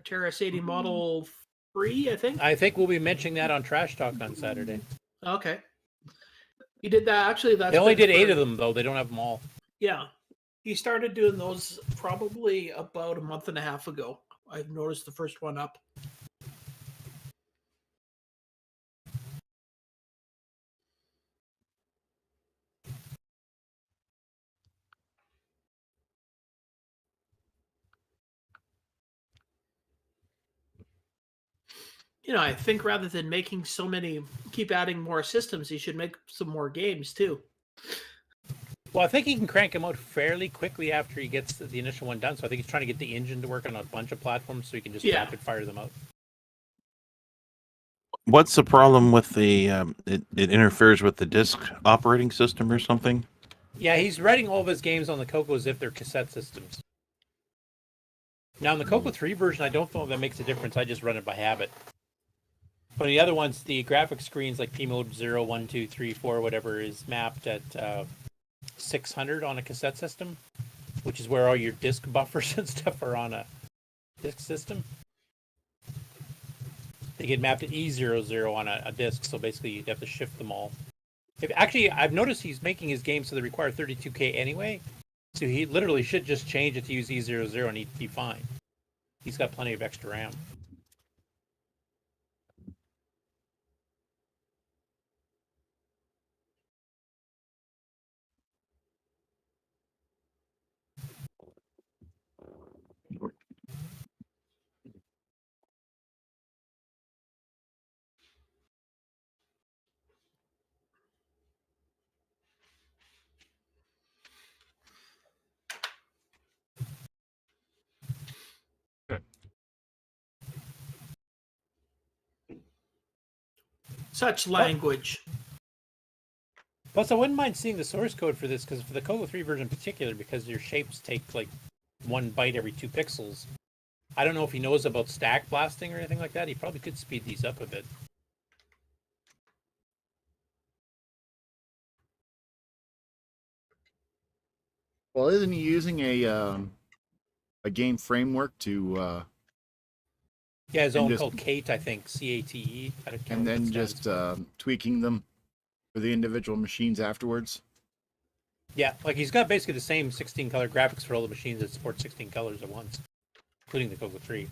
Terrace 80 Model free, I think? I think we'll be mentioning that on Trash Talk on Saturday. Okay. He did that. Actually, that's They only been did 8 for- of them, though. They don't have them all. Yeah. He started doing those probably about a month and a half ago. I've noticed the first one up. You know, I think rather than making so many, keep adding more systems, he should make some more games too. Well, I think he can crank them out fairly quickly after he gets the initial one done. So I think he's trying to get the engine to work on a bunch of platforms so he can just rapid fire them out. What's the problem with the? It interferes with the disk operating system or something. Yeah, he's writing all of his games on the CoCo as if they're cassette systems. Now, in the CoCo 3 version, I don't know if that makes a difference. I just run it by habit. But the other ones, the graphic screens like P mode 0, 1, 2, 3, 4, whatever, is mapped at 600 on a cassette system, which is where all your disk buffers and stuff are on a disk system. They get mapped at E00 on a disk, so basically you have to shift them all. Actually, I've noticed he's making his games so they require 32K anyway, so he literally should just change it to use E00 and he'd be fine. He's got plenty of extra RAM. Such language. Plus, I wouldn't mind seeing the source code for this, because for the CoCo 3 version in particular, because your shapes take like 1 byte every 2 pixels. I don't know if he knows about stack blasting or anything like that. He probably could speed these up a bit. Well, isn't he using a game framework to Yeah, his and own just- called Kate, I think, CATE. I don't know and what then it stands just for. tweaking them for the individual machines afterwards? Yeah, like he's got basically the same 16 color graphics for all the machines that support 16 colors at once, including the CoCo 3.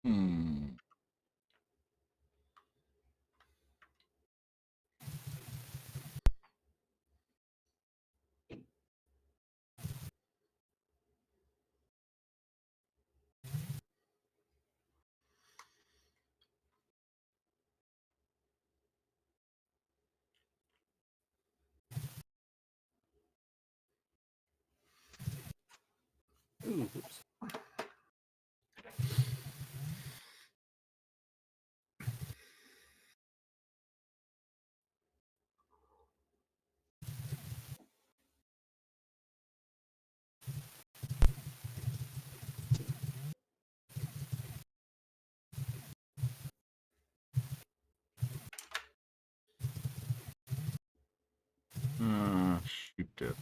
Hmm. Ooh, oops. Shoot it.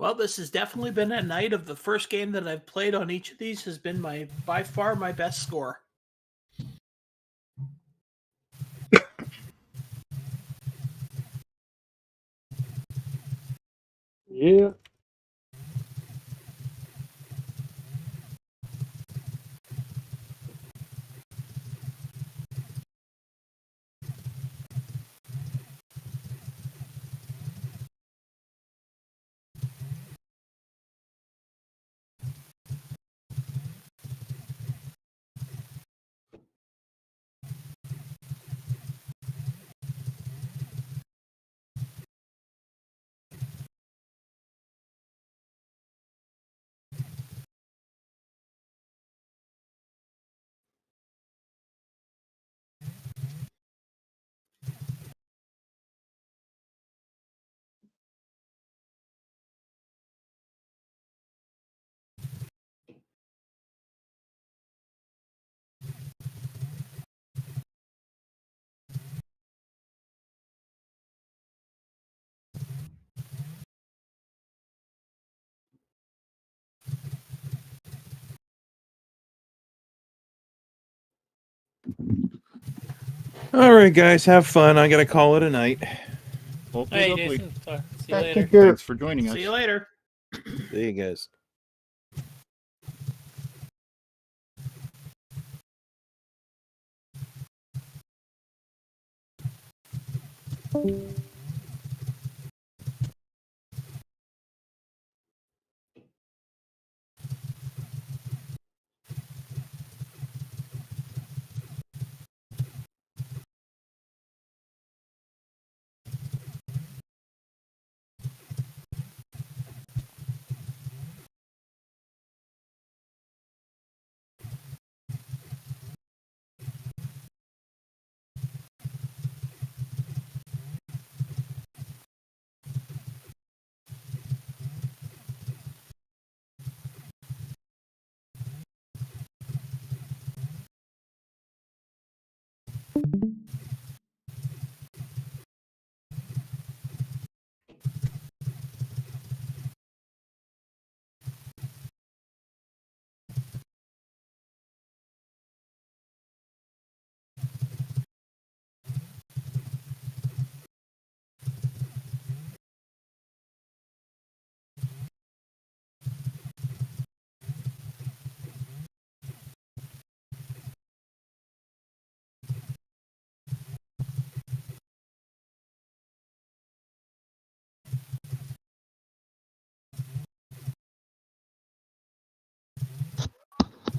Well, this has definitely been a night of the first game that I've played on each of these has been by far my best score. Yeah. All right, guys, have fun. I gotta call it a night. Hopefully, Hey, hopefully. Jason. See you later. Take care. Thanks for joining us. See you later. See you guys.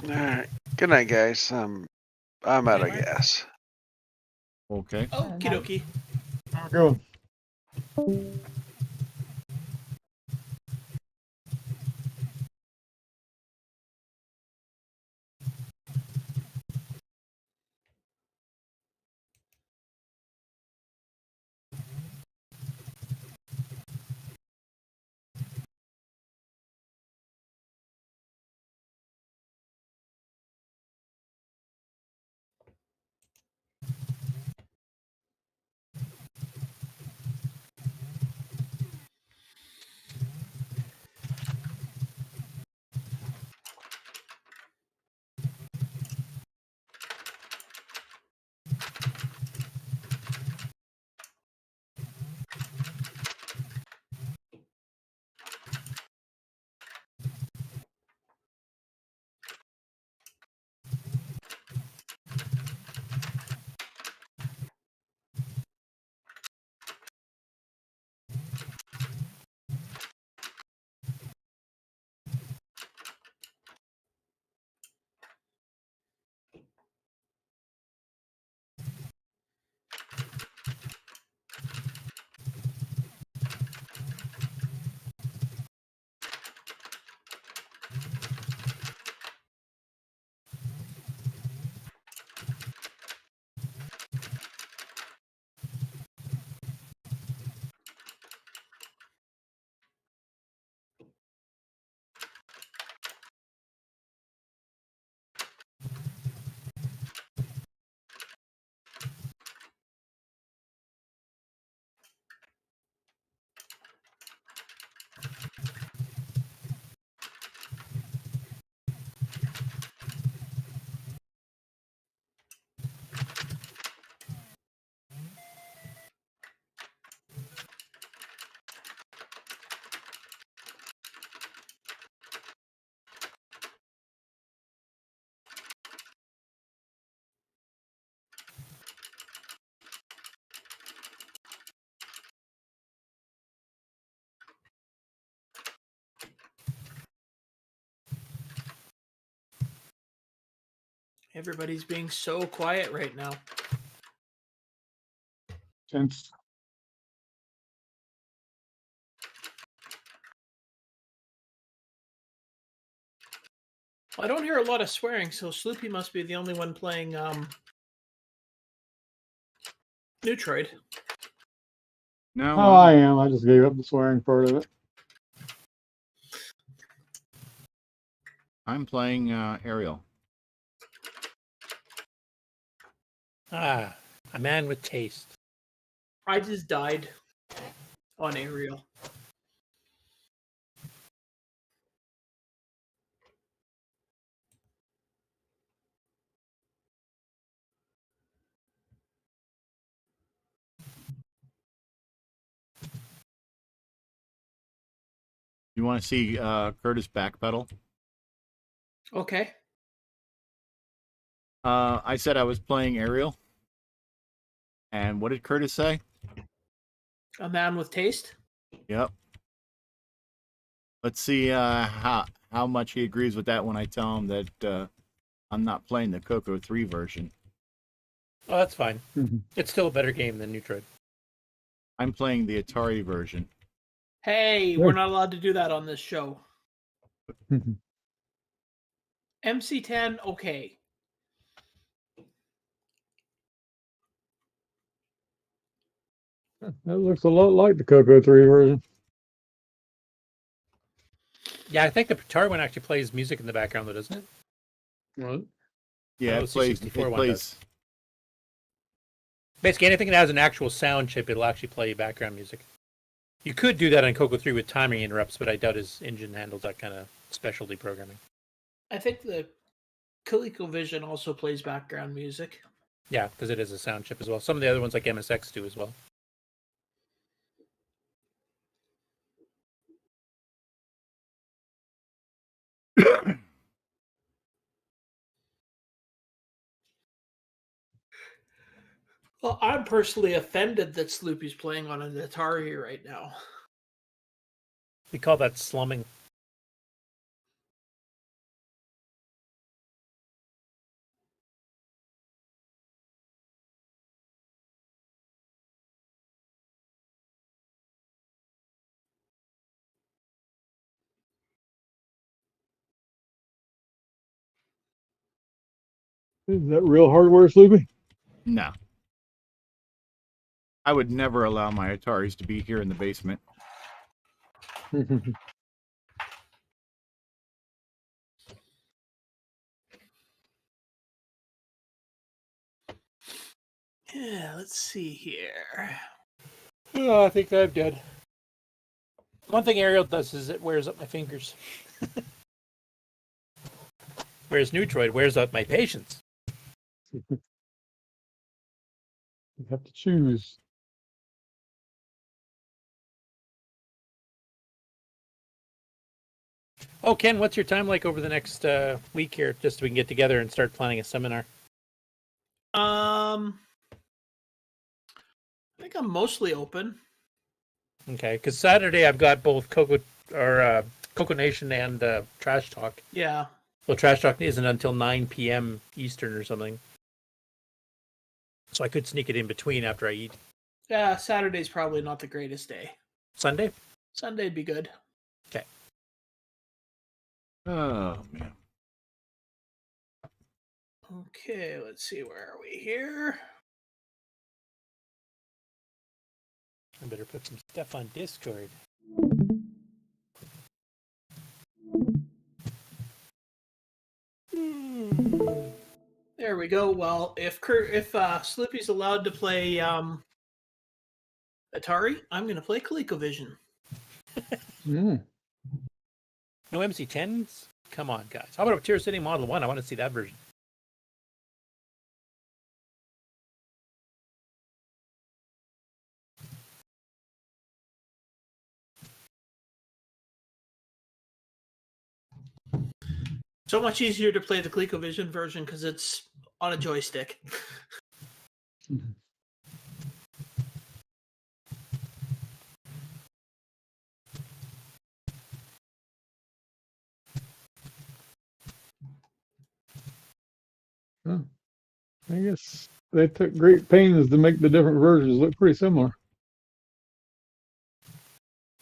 All right. Good night, guys. I'm out of Night, Mark. gas. Okay. Okie dokie. How's it going? Everybody's being so quiet right now. Tense. I don't hear a lot of swearing, so Sloopy must be the only one playing Neutroid. No, Oh, I am. I just gave up the swearing part of it. I'm playing Ariel. Ah, a man with taste. I just died on Ariel. You want to see Curtis backpedal? Okay. I said I was playing Ariel. And what did Curtis say? A man with taste? Yep. Let's see how much he agrees with that when I tell him that I'm not playing the CoCo 3 version. Oh, that's fine. Mhm. It's still a better game than Neutroid. I'm playing the Atari version. Hey, we're not allowed to do that on this show. MC10, okay. That looks a lot like the CoCo 3 version. Yeah, I think the Atari one actually plays music in the background, though, doesn't it? What? Yeah, Oh, it plays. C64 It one plays. Basically, anything that has an actual sound chip, it'll actually play background music. You could do that on CoCo 3 with timing interrupts, but I doubt his engine handles that kind of specialty programming. I think the ColecoVision also plays background music. Yeah, because it is a sound chip as well. Some of the other ones like MSX do as well. Well, I'm personally offended that Sloopy's playing on an Atari right now. We call that slumming. Is that real hardware, Sloopy? No. I would never allow my Ataris to be here in the basement. Yeah, let's see here. Oh, I think I'm dead. One thing Ariel does is it wears up my fingers. Whereas Neutroid wears up my patience. You have to choose. Oh, Ken, what's your time like over the next week here, just so we can get together and start planning a seminar? I think I'm mostly open. Okay, because Saturday I've got both CoCo Nation and Trash Talk. Yeah. Well, Trash Talk isn't until 9 p.m. Eastern or something. So I could sneak it in between after I eat. Yeah, Saturday's probably not the greatest day. Sunday? Sunday'd be good. Okay. Oh, man. Okay, let's see. Where are we here? I better put some stuff on Discord. There we go. Well, if Slippy's allowed to play Atari, I'm going to play ColecoVision. Mm. No MC10s? Come on, guys. How about a Tier City Model 1? I want to see that version. So much easier to play the ColecoVision version because it's on a joystick. I guess they took great pains to make the different versions look pretty similar.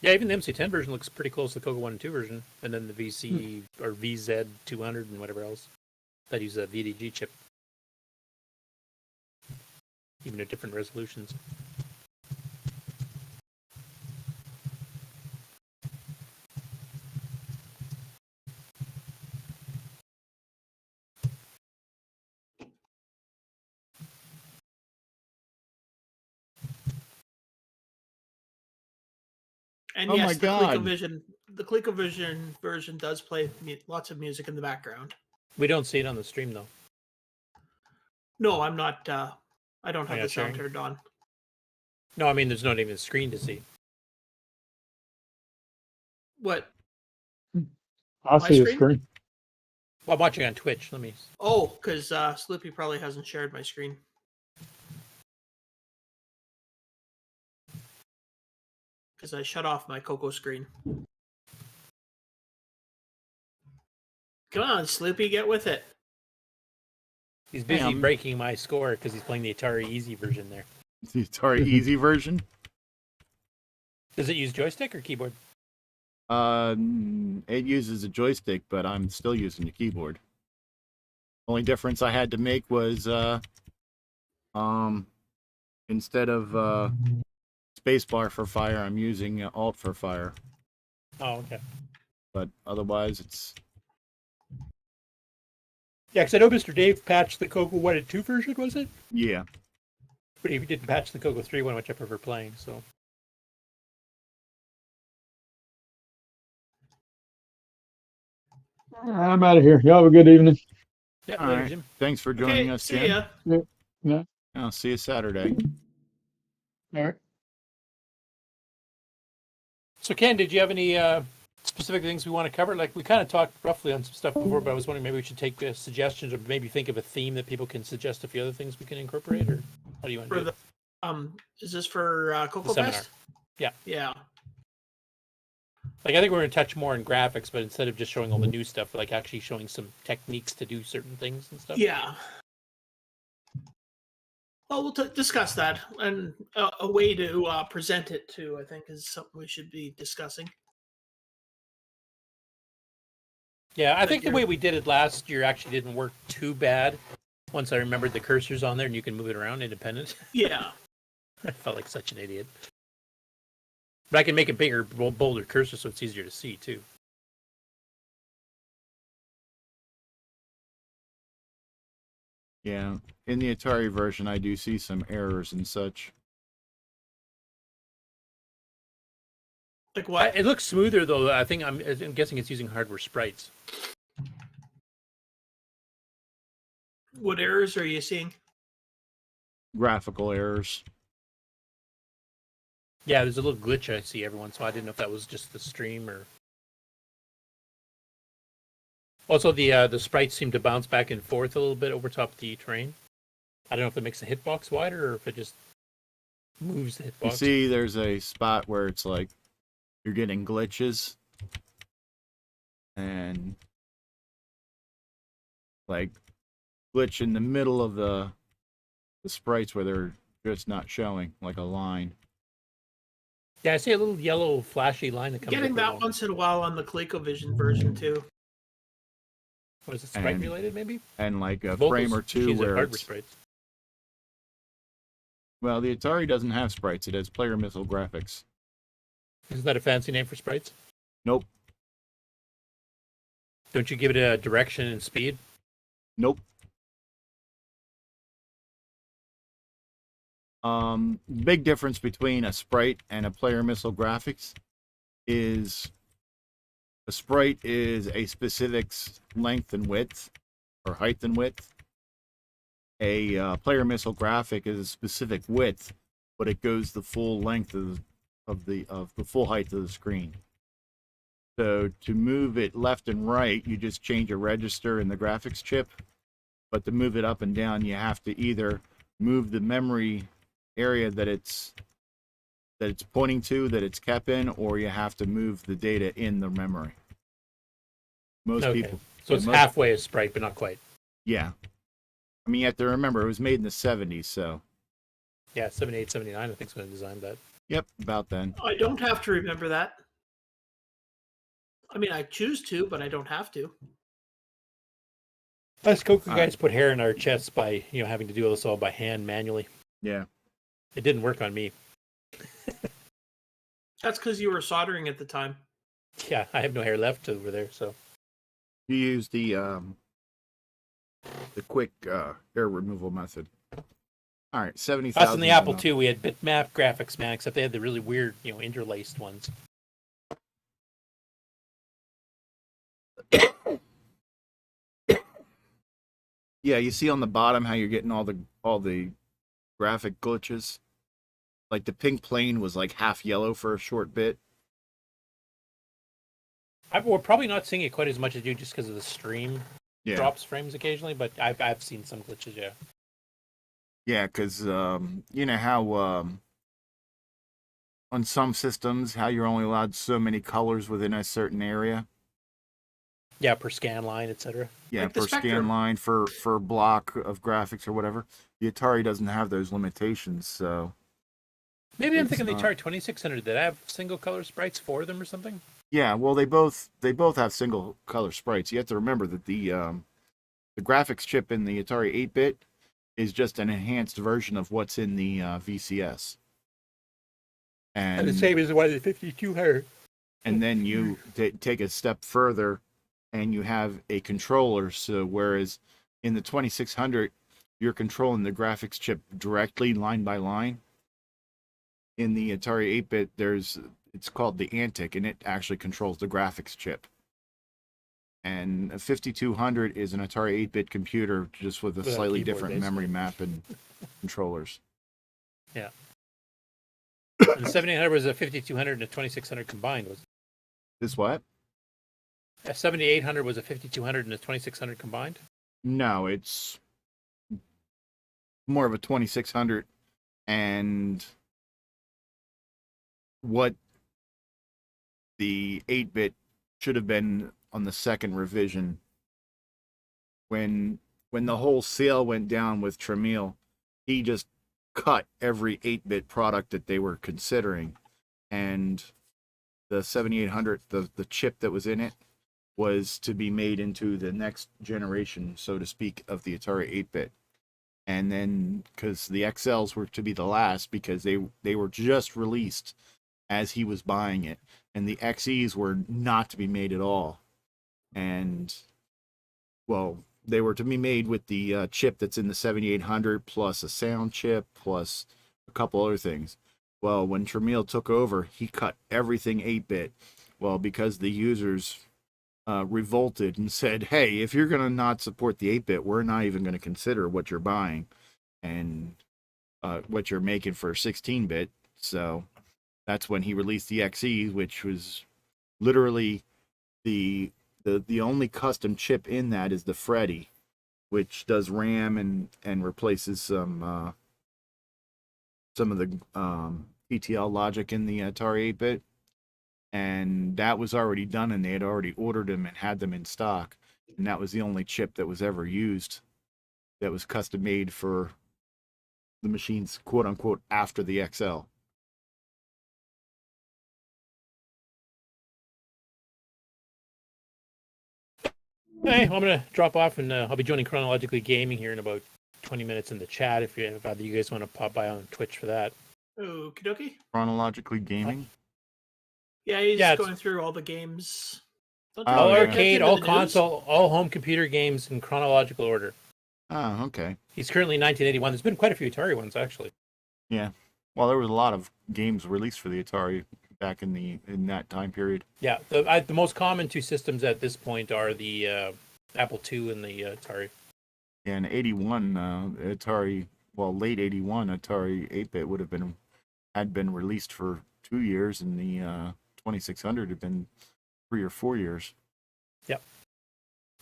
Yeah, even the MC10 version looks pretty close to the CoCo 1 and 2 version, and then the VC or VZ200 and whatever else that use a VDG chip, even at different resolutions. And Oh yes, my the God. ColecoVision version does play lots of music in the background. We don't see it on the stream though. No, I'm not. I don't have You're the not sound sharing? turned on. No, I mean there's not even a screen to see. What? I My see the screen? screen. Well, I'm watching on Twitch. Let me. Oh, because Sloopy probably hasn't shared my screen. Because I shut off my CoCo screen. Come on, Sloopy, get with it. He's busy I'm- breaking my score because he's playing the Atari Easy version there. The Atari Easy version. Does it use joystick or keyboard? It uses a joystick, but I'm still using the keyboard. Only difference I had to make was instead of spacebar for fire, I'm using Alt for fire. Oh, okay. But otherwise, it's Yeah, because I know Mr. Dave patched the CoCo 1 and 2 version, was it? yeah. But he didn't patch the CoCo 3 one, which I prefer playing, so. I'm out of here. Y'all have a good evening. Yeah, All later, right. Jim. Thanks for joining Okay, us, see Jim. ya. Yeah. I'll see you Saturday. All right. So, Ken, did you have any specific things we want to cover? Like, we kind of talked roughly on some stuff before, but I was wondering maybe we should take suggestions or maybe think of a theme that people can suggest a few other things we can incorporate, or how do you want to For do it? the is this for CoCo The seminar. Fest? Yeah. Yeah. Like, I think we're going to touch more on graphics, but instead of just showing all the new stuff, like actually showing some techniques to do certain things and stuff. Yeah. Well, we'll discuss that, and a way to present it too, I think, is something we should be discussing. Yeah, I Like think the your- way we did it last year actually didn't work too bad. Once I remembered the cursors on there and you can move it around independent. Yeah. I felt like such an idiot. But I can make a bigger, bolder cursor so it's easier to see too. Yeah. In the Atari version, I do see some errors and such. Like what? It looks smoother though. I think I'm guessing it's using hardware sprites. What errors are you seeing? Graphical errors. Yeah, there's a little glitch I see every once in a while. I didn't know if that was just the stream or. Also, the sprites seem to bounce back and forth a little bit over top the terrain. I don't know if it makes the hitbox wider or if it just moves the hitbox. You see, there's a spot where it's like you're getting glitches, and like glitch in the middle of the sprites where they're just not showing, like a line. Yeah, I see a little yellow flashy line that comes Getting up that along. once in a while on the ColecoVision version too. What is it, sprite And- related maybe? And like a Both frame those or two machines have where hardware it's, sprites. well, the Atari doesn't have sprites. It has player missile graphics. Isn't that a fancy name for sprites? Nope. Don't you give it a direction and speed? Nope. Big difference between a sprite and a player missile graphics is a sprite is a specific length and width, or height and width. A player missile graphic is a specific width, but it goes the full length of the full height of the screen. So to move it left and right, you just change a register in the graphics chip. But to move it up and down, you have to either move the memory area that it's pointing to, that it's kept in, or you have to move the data in the memory. Most Okay. people, So it's most- halfway a sprite, but not quite. yeah. I mean, you have to remember it was made in the 70s, so Yeah, 78, 79, I think is when I designed that. yep, about then. I don't have to remember that. I mean, I choose to, but I don't have to. Us CoCo All guys put hair in our chests by having to do this all by hand manually. Yeah. It didn't work on me. That's because you were soldering at the time. Yeah, I have no hair left over there, so. You use the quick hair removal method. All right, 70,000. Us in the Apple II, we had bitmap graphics, man, except they had the really weird, interlaced ones. Yeah, you see on the bottom how you're getting all the graphic glitches. Like the pink plane was like half yellow for a short bit. We're probably not seeing it quite as much as you just because of the stream Yeah. drops frames occasionally, but I've seen some glitches, yeah. Yeah, because you know how on some systems how you're only allowed so many colors within a certain area. Yeah, per scan line, etc. Yeah, Like the per scan Spectrum. line for block of graphics or whatever. The Atari doesn't have those limitations, so Maybe I'm It's thinking the not- Atari 2600. Did I have single color sprites for them or something? yeah. Well, they both have single color sprites. You have to remember that the graphics chip in the Atari 8-bit is just an enhanced version of what's in the VCS. And the same as the one in the 5200. and then you take a step further and you have a controller. So whereas in the 2600 you're controlling the graphics chip directly line by line, in the Atari 8-bit it's called the Antic, and it actually controls the graphics chip. And a 5200 is an Atari 8-bit computer just with a Without a slightly keyboard, different basically. memory map and controllers. Yeah. And the 7800 was a 5200 and a 2600 combined. Was This what? a 7800 was a 5200 and a 2600 combined? No, it's more of a 2600, and what the 8-bit should have been on the second revision. When the whole sale went down with Tramiel, he just cut every 8-bit product that they were considering, and the 7800, the chip that was in it, was to be made into the next generation, so to speak, of the Atari 8-bit. And then, because the XLs were to be the last, because they were just released as he was buying it, and the XEs were not to be made at all. And, well, they were to be made with the chip that's in the 7800, plus a sound chip, plus a couple other things. Well, when Tramiel took over, he cut everything 8-bit. Well, because the users revolted and said, hey, if you're going to not support the 8-bit, we're not even going to consider what you're buying and what you're making for 16-bit. So that's when he released the XE, which was literally the only custom chip in that is the Freddy, which does RAM and replaces some of the ETL logic in the Atari 8-bit. And that was already done, and they had already ordered them and had them in stock. And that was the only chip that was ever used that was custom made for the machines, quote unquote, after the XL. Hey, well, I'm going to drop off, and I'll be joining Chronologically Gaming here in about 20 minutes in the chat if either you guys want to pop by on Twitch for that. Okie dokie. Chronologically Gaming. Yeah, he's Yeah, it's- going through all the games. Don't Oh, you All want to yeah. get arcade, into all the news? console, all home computer games in chronological order. Oh, okay. He's currently 1981. There's been quite a few Atari ones, actually. Well, there was a lot of games released for the Atari back in that time period. Yeah, the most common two systems at this point are the Apple II and the Atari. Yeah, in 81, Atari, well, late 81, Atari 8-bit had been released for 2 years, and the 2600 had been 3 or 4 years.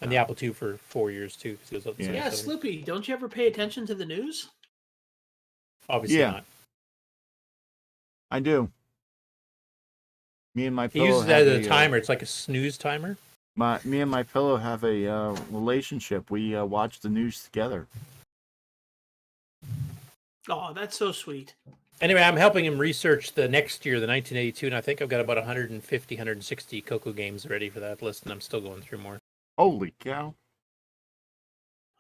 And the Apple II for 4 years, too. 'cause it was up to Yeah. Yeah, 77. Sloopy, don't you ever pay attention to the news? Obviously Yeah. not. I do. Me and my He pillow uses have that as a timer. It's like a snooze timer. me and my pillow have a relationship. We watch the news together. Oh, that's so sweet. Anyway, I'm helping him research the next year, the 1982, and I think I've got about 150, 160 CoCo games ready for that list, and I'm still going through more. Holy cow.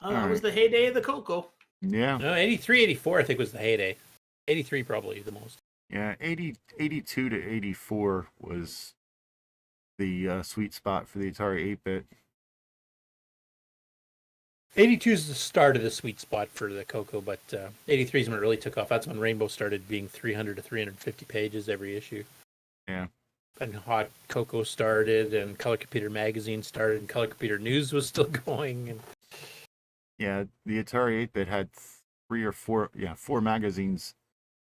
Oh, that was the heyday of the CoCo. Yeah. No, 83, 84, I think was the heyday. 83 probably the most. Yeah, 82 to 84 was the sweet spot for the Atari 8-bit. 82 is the start of the sweet spot for the CoCo, but 83 is when it really took off. That's when Rainbow started being 300 to 350 pages every issue. Yeah. And Hot CoCo started, and Color Computer Magazine started, and Color Computer News was still going. And... Yeah, the Atari 8-bit had four magazines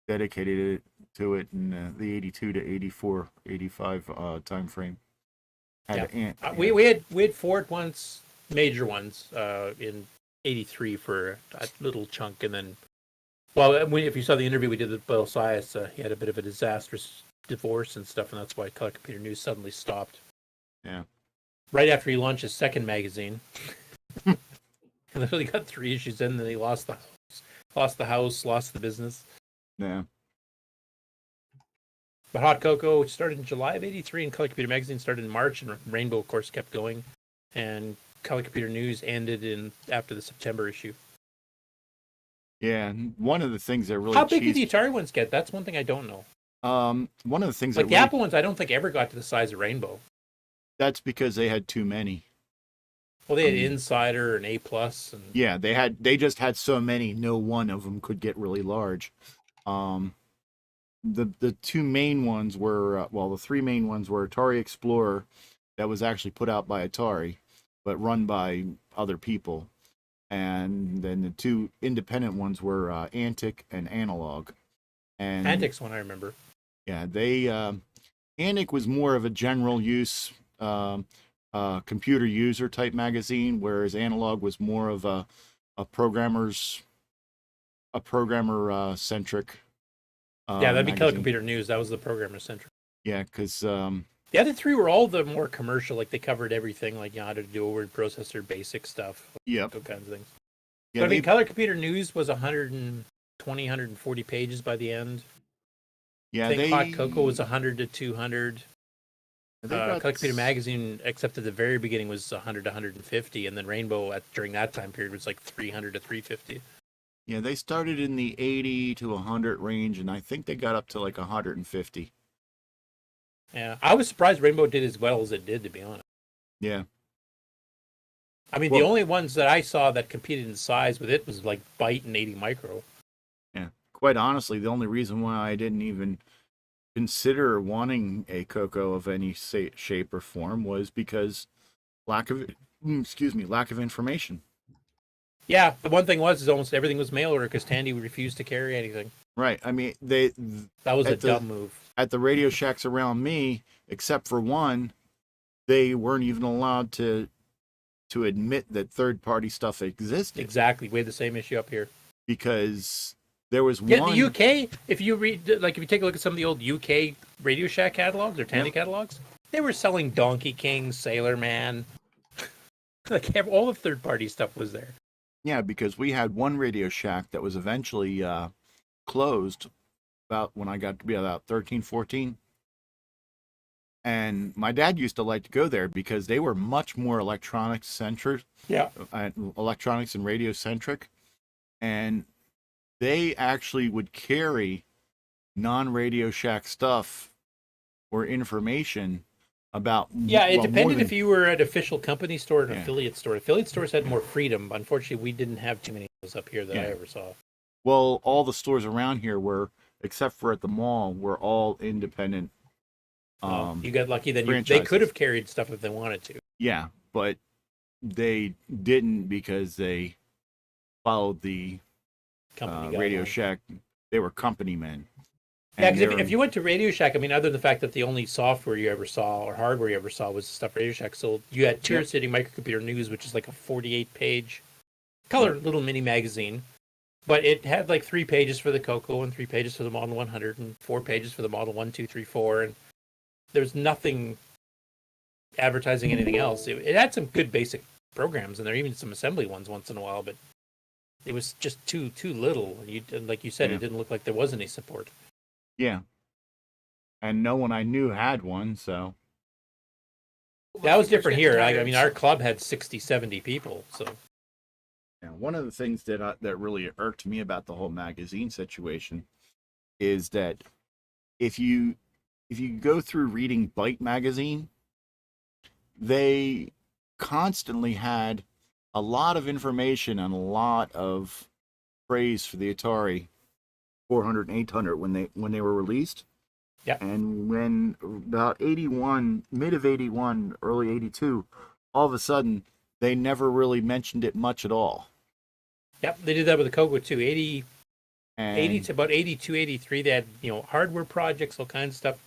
dedicated to it in the 82 to 84, 85 time frame. We had 4 at once, major ones, in 83 for a little chunk, and then, if you saw the interview we did with Bill Sias, he had a bit of a disastrous divorce and stuff, and that's why Color Computer News suddenly stopped. Yeah. Right after he launched his second magazine. And then he got 3 issues in, and then he lost the house, lost the business. Yeah. But Hot CoCo started in July of 83, and Color Computer Magazine started in March, and Rainbow, of course, kept going. And Color Computer News ended after the September issue. Yeah, and one of the things that really... How big did the Atari ones get? That's one thing I don't know. One of the things the Apple ones, I don't think ever got to the size of Rainbow. That's because they had too many. Well, they had Insider and A+. And... Yeah, they just had so many, no one of them could get really large. The two main ones were, the 3 main ones were Atari Explorer, that was actually put out by Atari, but run by other people. And then the 2 independent ones were Antic and Analog. And Antic's one I remember. Yeah, Antic was more of a general use computer user type magazine, whereas Analog was more of a programmer centric. That'd be magazine. Color Computer News. That was the programmer centric. Yeah, because the other 3 were all the more commercial. Like they covered everything, like how to do a word processor, basic stuff. Yep. All kinds of things. Yeah, But Color Computer News was 120, 140 pages by the end. Yeah, I think Hot CoCo was 100 to 200. Color Computer Magazine, except at the very beginning, was 100 to 150, and then Rainbow during that time period was like 300 to 350. Yeah, they started in the 80 to 100 range, and I think they got up to like 150. Yeah, I was surprised Rainbow did as well as it did, to be honest. Yeah. I mean, the only ones that I saw that competed in size with it was like Byte and 80 Micro. Yeah, quite honestly, the only reason why I didn't even consider wanting a CoCo of any shape or form was because lack of information. Yeah, the one thing is almost everything was mail order because Tandy refused to carry anything. Right. I mean, that was a dumb move. At the Radio Shacks around me, except for one, they weren't even allowed to admit that third-party stuff existed. Exactly. We had the same issue up here. Because there was one... the UK, if you take a look at some of the old UK Radio Shack catalogs or Tandy catalogs, they were selling Donkey King, Sailor Man. Like all the third-party stuff was there. Yeah, because we had one Radio Shack that was eventually closed about when I got to be about 13, 14. And my dad used to like to go there because they were much more electronics centric. Yeah. Electronics and radio centric. And they actually would carry non-Radio Shack stuff or information about... Yeah, it depended if you were at official company store or an affiliate store. Affiliate stores had more freedom. Unfortunately, we didn't have too many of those up here that I ever saw. Well, all the stores around here were, except for at the mall, were all independent. You got lucky that they could have carried stuff if they wanted to. Yeah, but they didn't because they followed the Radio Shack. They were company men. Yeah, because if you went to Radio Shack, I mean, other than the fact that the only software you ever saw or hardware you ever saw was the stuff Radio Shack sold, you had Tier City Microcomputer News, which is like a 48-page color little mini magazine. But it had like 3 pages for the CoCo and 3 pages for the Model 100 and 4 pages for the Model 1, 2, 3, 4. And there's nothing advertising anything else. It had some good basic programs in there, even some assembly ones once in a while, but It was just too little. And like you said, Yeah. it didn't look like there was any support. Yeah. And no one I knew had one, so. That was different here. I mean, our club had 60, 70 people. So Yeah, one of the things that that really irked me about the whole magazine situation is that if you go through reading Byte magazine, they constantly had a lot of information and a lot of praise for the Atari 400 and 800 when they were released. Yeah. And when about 81, mid of 81, early 82, all of a sudden they never really mentioned it much at all. yep, they did that with the CoCo too. 80 And to about 82, 83, they had, hardware projects, all kinds of stuff.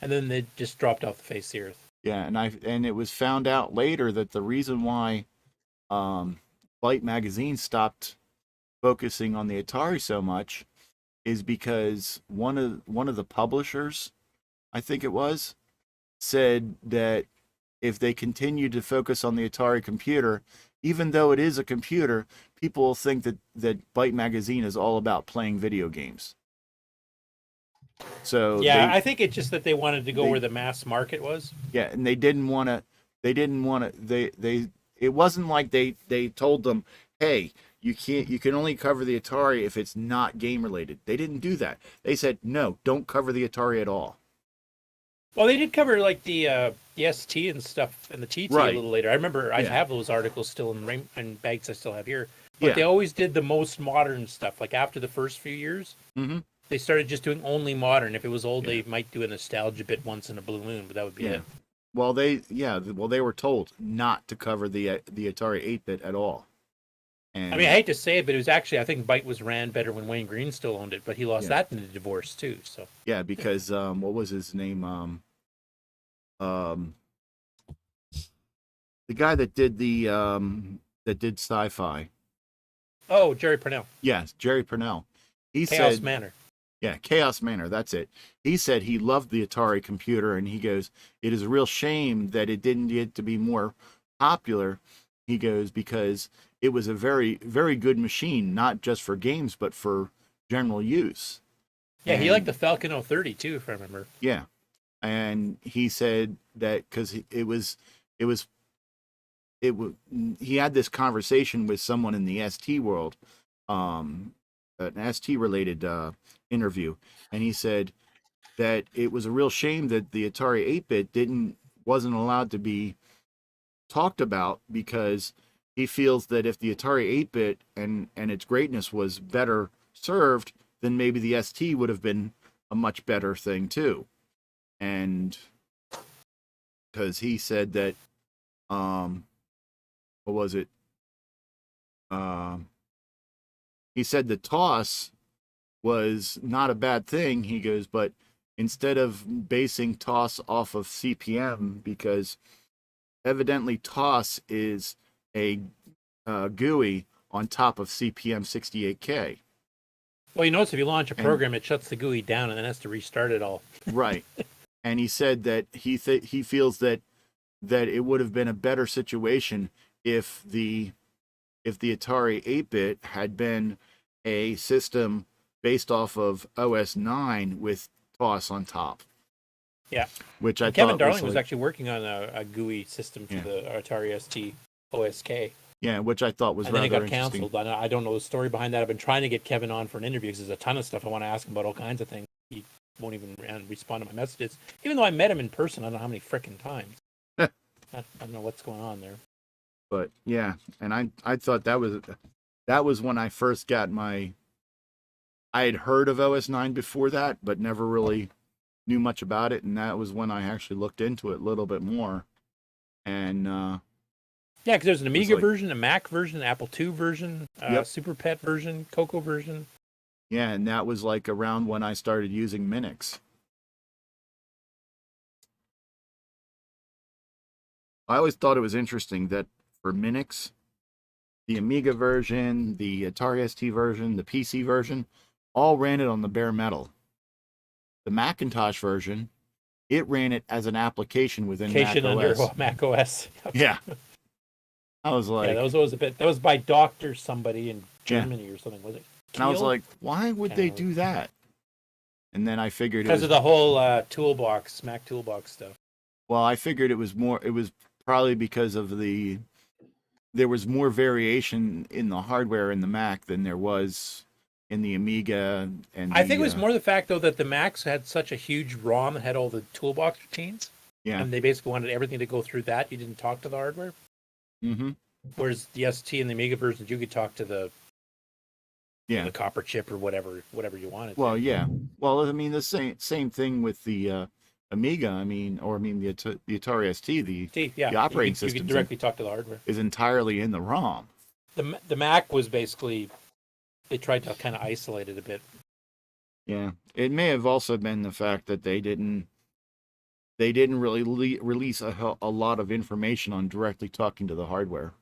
And then they just dropped off the face of the earth. yeah, and it was found out later that the reason why Byte magazine stopped focusing on the Atari so much is because one of the publishers, I think it was, said that if they continue to focus on the Atari computer, even though it is a computer, people will think that Byte magazine is all about playing video games. So Yeah, I think it's just that they wanted to go where the mass market was. yeah, and they didn't want to. It wasn't like they told them, hey, you can only cover the Atari if it's not game related. They didn't do that. They said, no, don't cover the Atari at all. Well, they did cover like the ST and stuff and the TT Right. a little later. I remember I Yeah. have those articles still in bags I still have here. But Yeah. they always did the most modern stuff. Like after the first few years, Mm-hmm. they started just doing only modern. If it was old, Yeah. they might do a nostalgia bit once in a blue moon, but that would be Yeah. it. Well, they were told not to cover the Atari 8-bit at all. And I mean, I hate to say it, but it was actually, I think Byte was ran better when Wayne Green still owned it, but he lost Yeah. that in the divorce too. So yeah, because what was his name? The guy that did sci-fi. oh, Jerry Purnell, Yes, Jerry Purnell. He Chaos said, Manor. yeah, Chaos Manor, that's it. He said he loved the Atari computer, and he goes, it is a real shame that it didn't get to be more popular. He goes, because it was a very, very good machine, not just for games, but for general use. Yeah, he And- liked the Falcon 030 too, if I remember. Yeah. And he said that because he had this conversation with someone in the ST world, an ST related interview, and he said that it was a real shame that the Atari 8-bit wasn't allowed to be talked about, because he feels that if the Atari 8-bit and its greatness was better served, then maybe the ST would have been a much better thing too. And because he said that what was it? He said the toss was not a bad thing. He goes, but instead of basing toss off of CPM, because evidently toss is a GUI on top of CPM 68K. Well, you notice if you launch a program, it shuts the GUI down and then has to restart it all. Right. And he said that he feels that it would have been a better situation if the Atari 8-bit had been a system based off of OS 9 with TOS on top. Yeah. Which I Kevin thought Darling was like, actually working on a GUI system for the Atari ST OSK. yeah, which I thought was And then rather it got interesting. canceled. I don't know the story behind that. I've been trying to get Kevin on for an interview because there's a ton of stuff I want to ask him about, all kinds of things. He won't even respond to my messages. Even though I met him in person, I don't know how many frickin' times. I don't know what's going on there. But yeah, and I thought that was when I first got I had heard of OS 9 before that, but never really knew much about it, and that was when I actually looked into it a little bit more. And yeah, because there's an Amiga like- version, a Mac version, Apple II version, Yep. Super Pet version, CoCo version. yeah, and that was like around when I started using Minix. I always thought it was interesting that for Minix, the Amiga version, the Atari ST version, the PC version, all ran it on the bare metal. The Macintosh version, it ran it as an application within Application Mac under OS. Mac OS. Yeah. I was like, yeah, that was always a bit. That was by Doctor somebody in Yeah. Germany or something, was it? and I was Kiel? like, why would Can't they remember. do that? And then I figured it Because was, of the whole toolbox, Mac toolbox stuff. well, I figured it was probably because of there was more variation in the hardware in the Mac than there was in the Amiga and I think it was more the fact though that the Macs had such a huge ROM that had all the toolbox routines, yeah. and they basically wanted everything to go through that. You didn't talk to the hardware. Mm-hmm. Whereas the ST and the Amiga versions, you could talk to the Yeah. copper chip or whatever you wanted. Well, yeah. Well, I mean the same thing with the Amiga. I mean the Atari ST. Yeah, the operating you system could directly talk to the hardware. is entirely in the ROM. The Mac was basically, they tried to kind of isolate it a bit. Yeah, it may have also been the fact that they didn't really release a lot of information on directly talking to the hardware.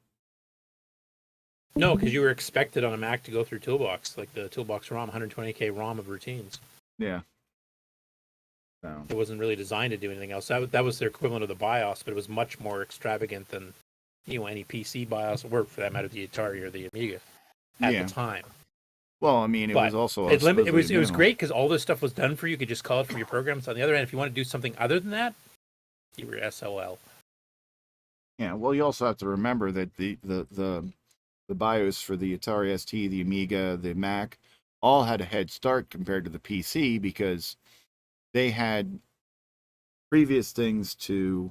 No, because you were expected on a Mac to go through Toolbox, like the Toolbox ROM, 120K ROM of routines. Yeah. So. It wasn't really designed to do anything else. That was their equivalent of the BIOS, but it was much more extravagant than any PC BIOS, or for that matter, the Atari or the Amiga at the time. Well, I mean, it was also it was great because all this stuff was done for you. You could just call it from your programs. On the other hand, if you want to do something other than that, you were SOL. Yeah. Well, you also have to remember that the BIOS for the Atari ST, the Amiga, the Mac, all had a head start compared to the PC because they had previous things to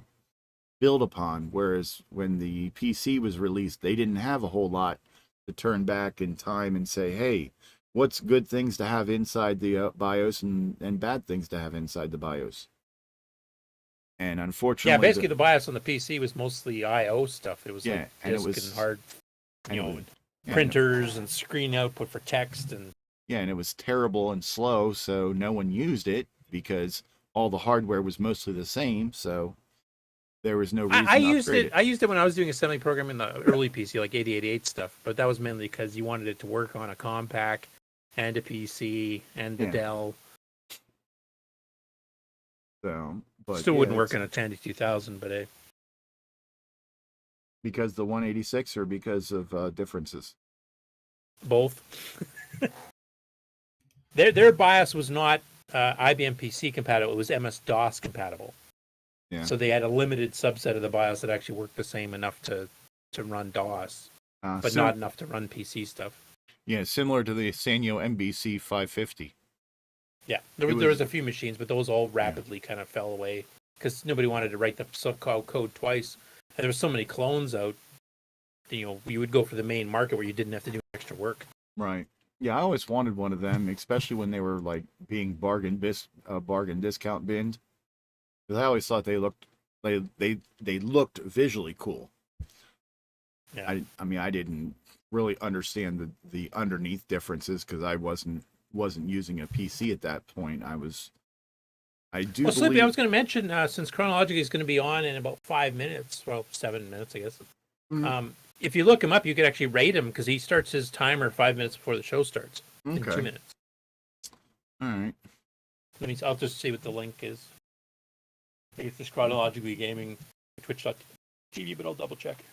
build upon. Whereas when the PC was released, they didn't have a whole lot to turn back in time and say, hey, what's good things to have inside the BIOS and bad things to have inside the BIOS. And unfortunately, yeah, basically the BIOS on the PC was mostly I/O stuff. It was yeah, like and disk it was and hard, and printers and screen output for text and. Yeah, and it was terrible and slow, so no one used it because all the hardware was mostly the same. So there was no reason. I used it. I used it when I was doing assembly programming in the early PC, like 8088 stuff. But that was mainly because you wanted it to work on a Compaq and a PC and the Dell. So, but still wouldn't work on a Tandy 2000, but hey. Because the 186 or because of differences? Both. Their BIOS was not IBM PC compatible. It was MS-DOS compatible. Yeah. So they had a limited subset of the BIOS that actually worked the same enough to run DOS, but not enough to run PC stuff. Yeah, similar to the Sanyo MBC 550. Yeah, there was a few machines, but those all rapidly kind of fell away because nobody wanted to write the code twice. And there were so many clones out. You would go for the main market where you didn't have to do extra work. Right. Yeah, I always wanted one of them, especially when they were like being bargain discount binned. Because I always thought they looked visually cool. Yeah. I mean, I didn't really understand the underneath differences because I wasn't using a PC at that point. I do. Well, Slippy, I was going to mention since chronologically is going to be on in about 5 minutes, well, 7 minutes, I guess. Mm-hmm. If you look him up, you could actually rate him because he starts his timer 5 minutes before the show starts in 2 minutes. All right. I'll just see what the link is. It's just chronologically gaming twitch.tv, but I'll double check.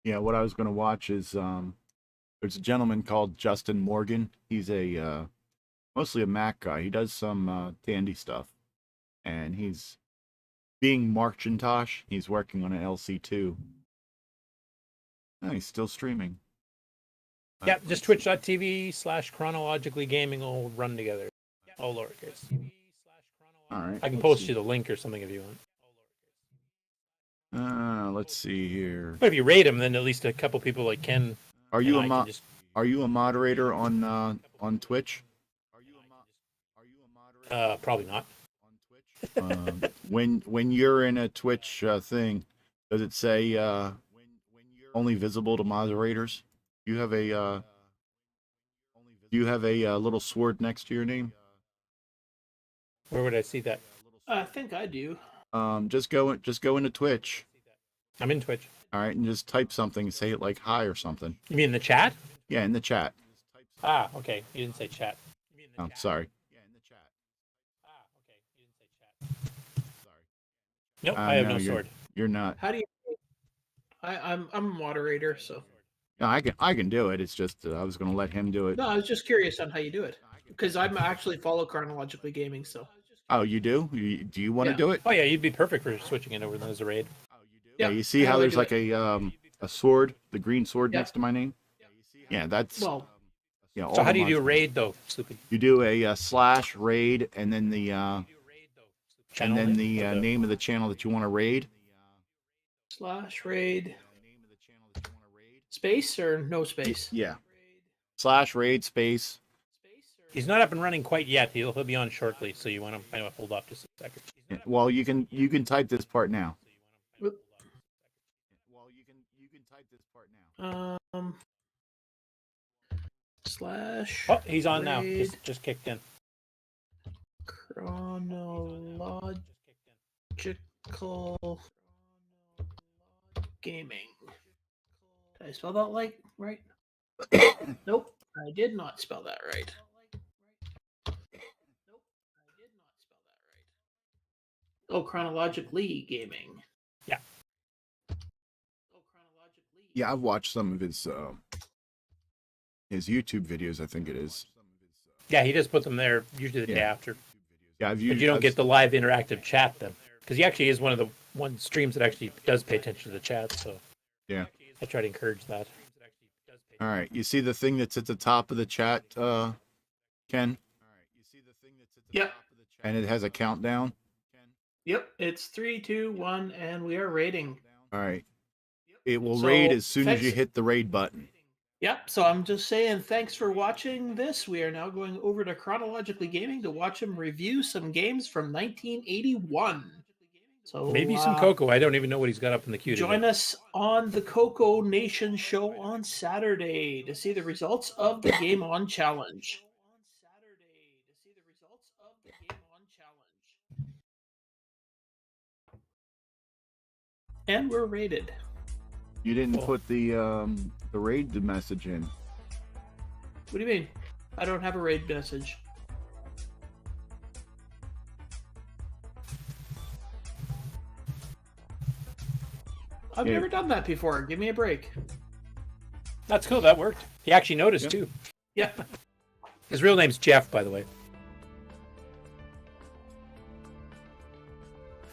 Yeah, what I was going to watch is there's a gentleman called Justin Morgan. He's a mostly a Mac guy. He does some Tandy stuff, and he's being Marcintosh. He's working on an LC2. Oh, he's still streaming. Yeah, just twitch.tv/chronologically gaming will run together. All lowercase. All right. I can post you the link or something if you want. Let's see here. But if you rate him, then at least a couple people like Ken. Are you a moderator on Twitch? Probably not. When you're in a Twitch thing, does it say only visible to moderators? Do you have a little sword next to your name? Where would I see that? I think I do. Just go into Twitch. I'm in Twitch. All right, and just type something, say it like hi or something. You mean in the chat? Yeah, in the chat. Ah, okay. You didn't say chat. Oh, sorry. Nope, I have no sword. You're not. How do you? I'm a moderator, so. Yeah, I can do it. It's just I was going to let him do it. No, I was just curious on how you do it because I'm actually follow chronologically gaming, so. Oh, you do? Do you want to Yeah. do it? Oh yeah, you'd be perfect for switching it over as a raid. Yeah. You see how how do I there's do like it? a sword, the green sword Yeah. next to my name. Yeah, that's Well, yeah. all So how the do you do a mods- raid though, Sloopy? You do a slash raid and then the Channel name? Like a- name of the channel that you want to raid. slash raid space or no space? Yeah. Slash raid space. He's not up and running quite yet. He'll be on shortly, so you want to kind of hold off just a second. Yeah, well, you can type this part now. Whoop. Well, you can type this part now. Slash. Oh, he's on now. raid Just kicked in. chronological gaming. Did I spell that right? Nope, I did not spell that right. Oh, chronologically gaming. Yeah. Yeah, I've watched some of his YouTube videos. I think it is. Yeah, he just put them there usually the day Yeah. after. Yeah, But you don't get the live interactive chat then, because he actually is one of the streams that actually does pay attention to the chat. So Yeah. I try to encourage that. All right. You see the thing that's at the top of the chat, Ken? Yep. And it has a countdown. Yep, it's 3, 2, 1, and we are raiding. All right. It will So, raid as soon as you thanks- hit the raid button. Yep, so I'm just saying thanks for watching this. We are now going over to Chronologically Gaming to watch him review some games from 1981. So Maybe some CoCo. I don't even know what he's got up in the queue. join today. us on the CoCo Nation show on Saturday to see the results of the Game On Challenge. And we're rated. You didn't Cool. put the raid message in. What do you mean? I don't have a raid message. I've Yeah. never done that before. Give me a break. That's cool. That worked. He actually noticed Yep. too. Yeah. His real name's Jeff, by the way.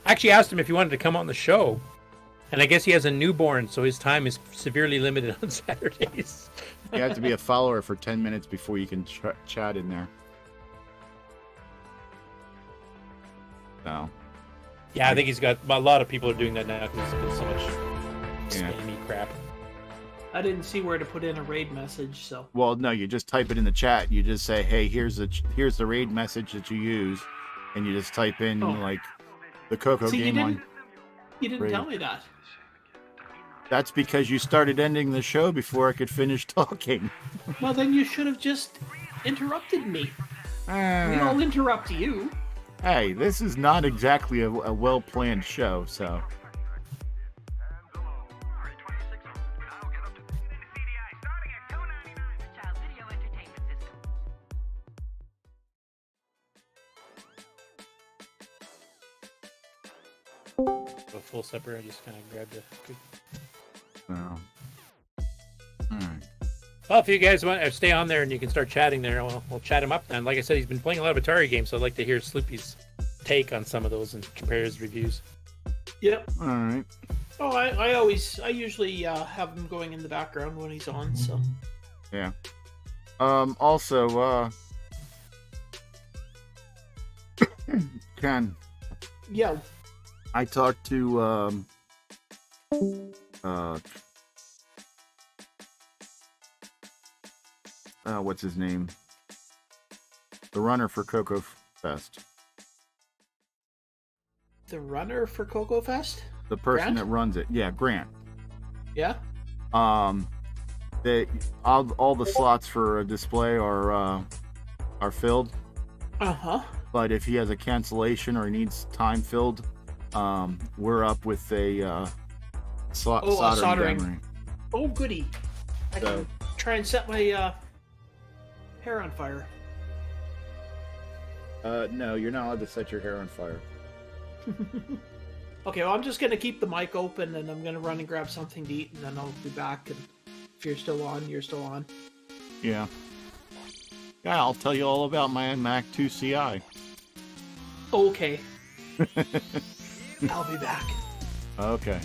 I actually asked him if he wanted to come on the show, and I guess he has a newborn, so his time is severely limited on Saturdays. You have to be a follower for 10 minutes before you can chat in there. So, Yeah, I think he's got a lot of people are doing that now because there's so much Yeah. spammy crap. I didn't see where to put in a raid message, so well, no, you just type it in the chat. You just say, "Hey, here's the raid message that you use," and you just type in Oh. like the CoCo see, game on. you didn't raid. tell me that. That's because you started ending the show before I could finish talking. Well, then you should have just interrupted me. We all interrupt you. Hey, this is not exactly a well-planned show, so. A full supper, I just kind of grabbed a. Oh. Alright. Well, if you guys want to stay on there and you can start chatting there, we'll chat him up. And like I said, he's been playing a lot of Atari games, so I'd like to hear Sloopy's take on some of those and compare his reviews. Yep. Alright. Oh, I usually have him going in the background when he's on. So Yeah. Also, Ken, yeah. I talked to what's his name? The runner for CoCo Fest. The runner for CoCo Fest. The person Grant? that runs it. Yeah, Grant. Yeah. They all the slots for a display are filled, Uh huh. but if he has a cancellation or he needs time filled, we're up with a soldering gun ring. Oh, goody. I So- can try and set my hair on fire. No, you're not allowed to set your hair on fire. Okay, well, I'm just gonna keep the mic open, and I'm gonna run and grab something to eat, and then I'll be back. And if you're still on, you're still on. Yeah. Yeah, I'll tell you all about my Mac 2 CI. Okay. I'll be back. Okay.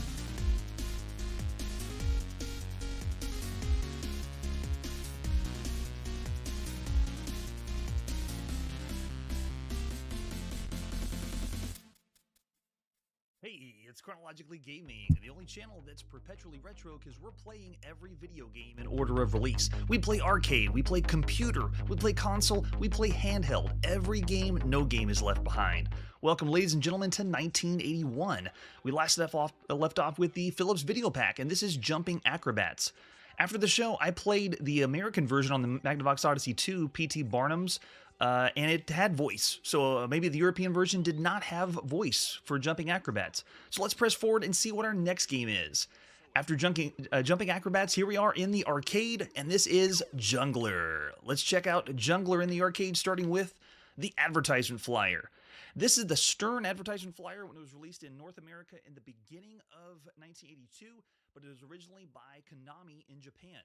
Hey, it's Chronologically Gaming, the only channel that's perpetually retro because we're playing every video game in order of release. We play arcade, we play computer, we play console, we play handheld. Every game, no game is left behind. Welcome, ladies and gentlemen, to 1981. We last left off with the Philips Video Pack, and this is Jumping Acrobats. After the show, I played the American version on the Magnavox Odyssey 2, P.T. Barnum's, and it had voice. So maybe the European version did not have voice for Jumping Acrobats. So let's press forward and see what our next game is. After Jumping Acrobats, here we are in the arcade, and this is Jungler. Let's check out Jungler in the arcade, starting with the advertisement flyer. This is the Stern advertisement flyer when it was released in North America in the beginning of 1982, but it was originally by Konami in Japan.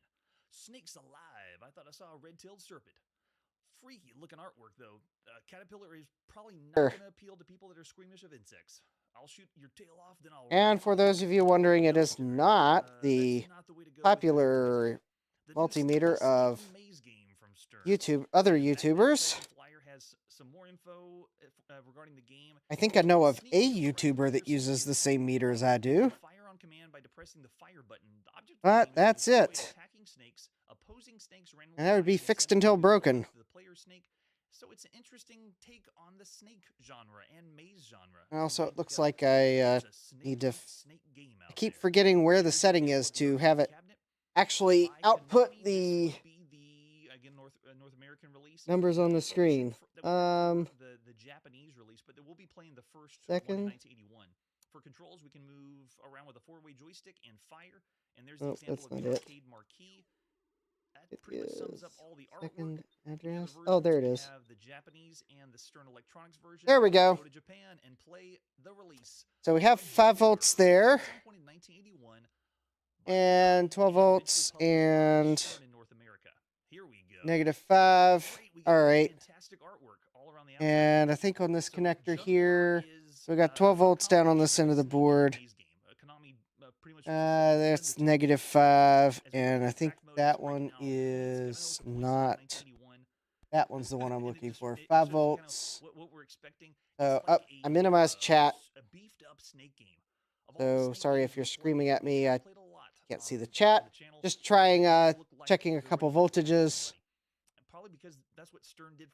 Snakes alive. I thought I saw a red-tailed serpent. Freaky looking artwork, though. Caterpillar is probably not going to appeal to people that are squeamish of insects. I'll shoot your tail off, then I'll... And for those of you wondering, it is not the popular multimeter of YouTube, other YouTubers. I think I know of a YouTuber that uses the same meter as I do. But that's it. And that would be fixed until broken. So it's an interesting take on the snake genre and maze genre. Also, it looks like I need to... I keep forgetting where the setting is to have it actually output the numbers on the screen. The Japanese release, but we'll be playing the first one in 1981. For controls, we can move around with a four-way joystick and fire. And there's the example of the arcade marquee. That pretty much sums up all the artwork. Address. Oh, there it is. Have the Japanese and the Stern Electronics version. There we go. Go to Japan and play the release. So we have 5 volts there. And 12 volts and -5. All right. And I think on this connector here, we got 12 volts down on this end of the board. That's -5, and I think that one is not. That one's the one I'm looking for. 5 volts. So I minimized chat. So sorry if you're screaming at me. I can't see the chat. Just trying checking a couple voltages.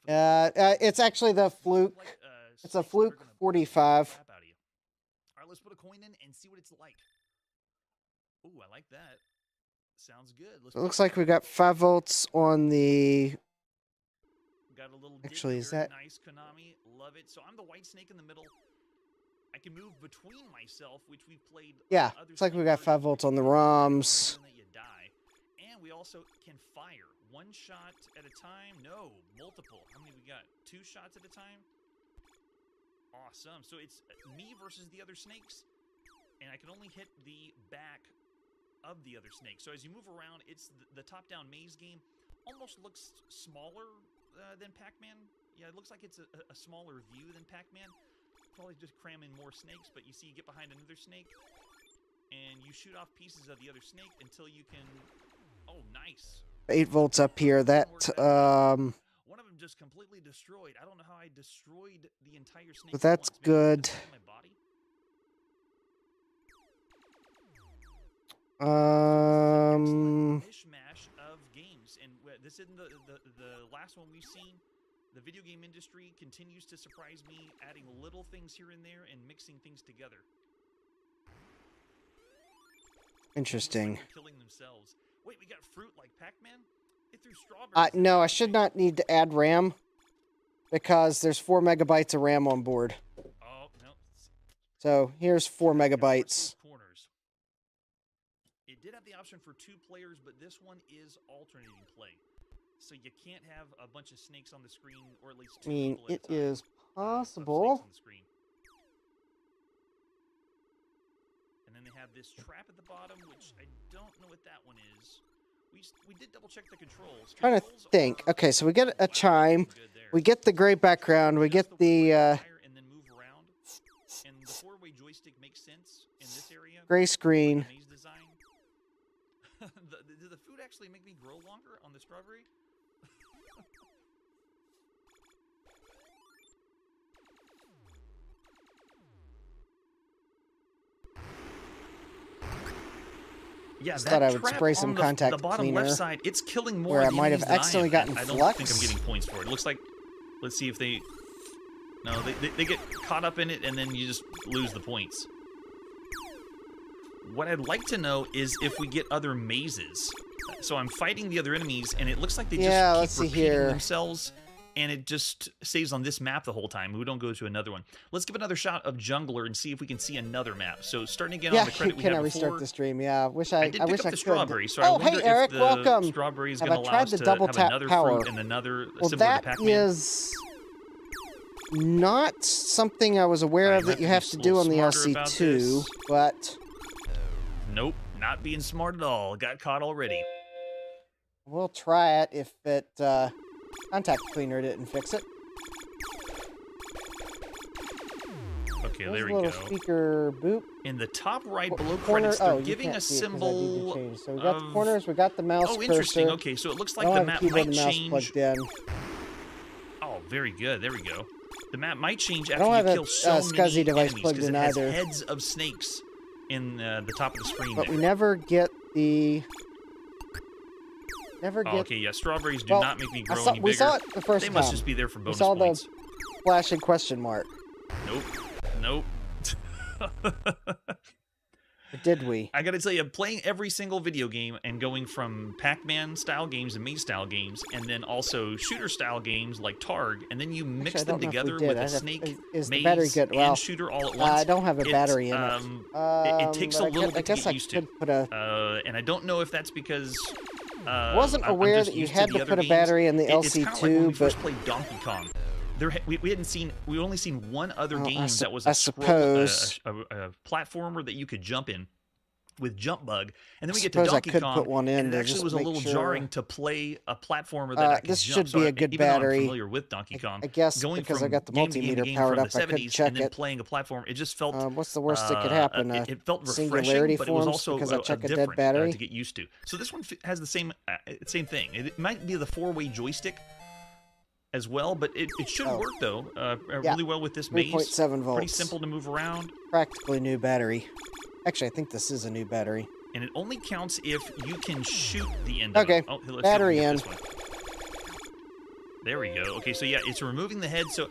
It's actually the Fluke. It's a Fluke 45. All right, let's put a coin in and see what it's like. Ooh, I like that. Sounds good. It looks like we got 5 volts on the... Got a little actually, is that... nice, Konami? Love it. So I'm the white snake in the middle. I can move between myself, which we've played... Yeah, it's like we got 5 volts on the ROMs. And we also can fire. 1 shot at a time. No, multiple. How many we got? 2 shots at a time? Awesome. So it's me versus the other snakes. And I can only hit the back of the other snake. So as you move around, it's the top-down maze game. Almost looks smaller than Pac-Man. Yeah, it looks like it's a smaller view than Pac-Man. Probably just cram in more snakes, but you see you get behind another snake, and you shoot off pieces of the other snake until you can... Oh, nice. 8 volts up here. That, One of them just completely destroyed. I don't know how I destroyed the entire snake. But that's good. Mishmash of games, and this isn't the last one we've seen. The video game industry continues to surprise me, adding little things here and there and mixing things together. Interesting. Like killing themselves. Wait, we got fruit like Pac-Man? They threw strawberries. No, I should not need to add RAM because there's 4 megabytes of RAM on board. Oh, no. So here's 4 megabytes. It did have the option for 2 players, but this one is alternating play. So you can't have a bunch of snakes on the screen, or at least 2 I mean, people at it a time is possible. then they have this trap at the bottom, which I don't know what that one is. We did double check the controls. Trying to Controls think. are Okay, so we get a wow, chime. good there. We get the gray background. We Adjust get the fire and then move around. And the four-way joystick makes sense in this area. gray with screen. the maze design. Did the food actually make me grow longer on the strawberry? Yeah, Just that thought I would trap spray some on contact the bottom cleaner left side, it's killing more where I of the might have enemies than accidentally I am. gotten I don't think I'm flux. getting points for it. It looks like, let's see if they, no, they get caught up in it and then you just lose the points. What I'd like to know is if we get other mazes. So I'm fighting the other enemies and it looks like they Yeah, just let's see keep repeating here. themselves. And it just stays on this map the whole time. We don't go to another one. Let's give another shot of Jungler and see if we can see another map. So starting again Yeah, on the credit we can had I before. restart the stream? Yeah, wish I I did I pick wish up I the could. strawberry, so Oh, I wonder hey, Eric, if the welcome. strawberry is Have going I to allow tried us the to double have tap another power? fruit and another Well, similar to that Pac-Man. is not something I was aware of that you have to do on the LC2, but Nope, not being smart at all. Got caught already. we'll try it if it contact cleaner didn't fix it. Okay, There's there a we little go. speaker boop. In the top right below Corner. credits, Oh, they're you giving can't a see it 'cause I did the symbol change. So we got the of... corners, we got the mouse Oh, interesting. cursor. Okay, so it looks I like don't the have a map keyboard might and mouse change... plugged in. Oh, very good. There we go. The map might change I after don't you have a kill so SCSI many device enemies, plugged because in it has either. heads of snakes in the top of the screen But there. we never get the... Oh, get... okay, yeah, strawberries do Well, not make me grow any bigger. we saw it the first They time. must just be there for We bonus saw points. the flashing question mark. Nope. Nope. Or did we? I gotta tell you, playing every single video game and going from Pac-Man style games and maze style games, and then also shooter style games like Targ, and then you mix Actually, I them don't know if we together did. with I a have- snake, is the maze, battery good? Well, and shooter all at once. I don't have a battery in it. It takes a But little I bit to guess get I used could to. put a... And I don't know if that's because wasn't I'm aware just that you used had the to other put a games. battery in the It's kinda like when we LC2, first but played Donkey Kong. We only seen one other Oh, game that was I a scroll, suppose. a platformer that you could jump in with jump bug, and then we get to suppose I Donkey could Kong, put one in and it to actually just was a make little sure. jarring to play a platformer that I could This jump. should be a good even though battery. I'm familiar with Donkey Kong, I guess going because from I got the game to game to multimeter game powered from up, the I could 70s check and then it. playing a platform, it just felt What's the worst that could happen? it felt refreshing, Singularity but it was forms also because I check a dead different battery. to get used to. So this one has the same thing. It might be the four-way joystick as well, but it should Oh. work though Yeah. really well with this maze. 3.7 volts. Pretty simple to move around, Practically new battery. Actually, I think this is a new battery. and it only counts if you can shoot the end of Okay, it. Oh, let's see if we battery can in. get this one. There we go. Okay, so yeah, it's removing the head. So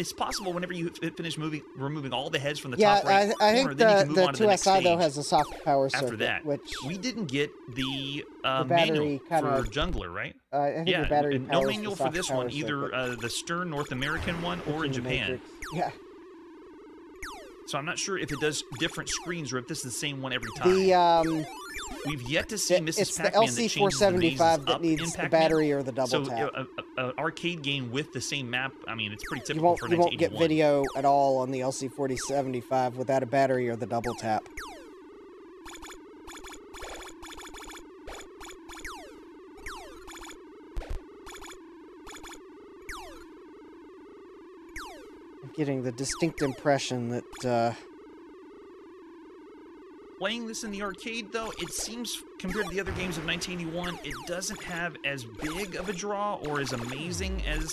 it's possible whenever you finish removing all the heads from the Yeah, top right I corner, think then you can move the on to the next 2SI though stage. has a soft power circuit, After that, which we didn't get the battery manual kinda- for Jungler, right? I think Yeah, the battery and no powers manual the for soft this power one, either circuit, the Stern North American one or in which the Japan. Matrix. Yeah. So I'm not sure if it does different screens or if this is the same one every time. The We've yet to see Mrs. it's the Pac-Man that changes the mazes LC475 that up needs in the Pac-Man. battery or the double So tap. an arcade game with the same map, I mean, it's pretty You typical won't for you won't get 1981. video at all on the LC4075 without a battery or the double tap. I'm getting the distinct impression that Playing this in the arcade, though, it seems, compared to the other games of 1981, it doesn't have as big of a draw or as amazing as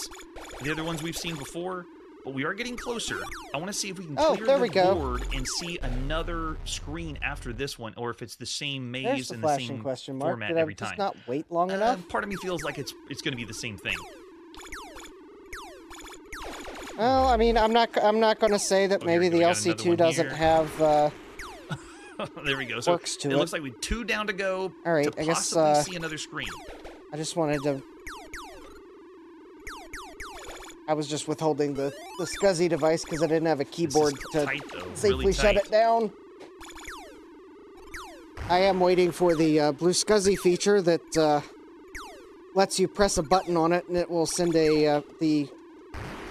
the other ones we've seen before. But we are getting closer. I want to see if we can Oh, clear there the we go. board and see another screen after this one, or if it's the same there's maze the and the flashing same question mark. format Did I every just time. not wait long enough? Part of me feels like it's going to be the same thing. Well, I mean, I'm not going to say that Oh, maybe here we the go. We got another LC2 one doesn't here. have There we go. So works to it it. looks like we 2 down to go All right, to I guess possibly see another screen. I just wanted to. I was just withholding the SCSI device because I didn't have a keyboard This is to tight, though. safely Really shut tight. it down. I am waiting for the blue SCSI feature that lets you press a button on it and it will send the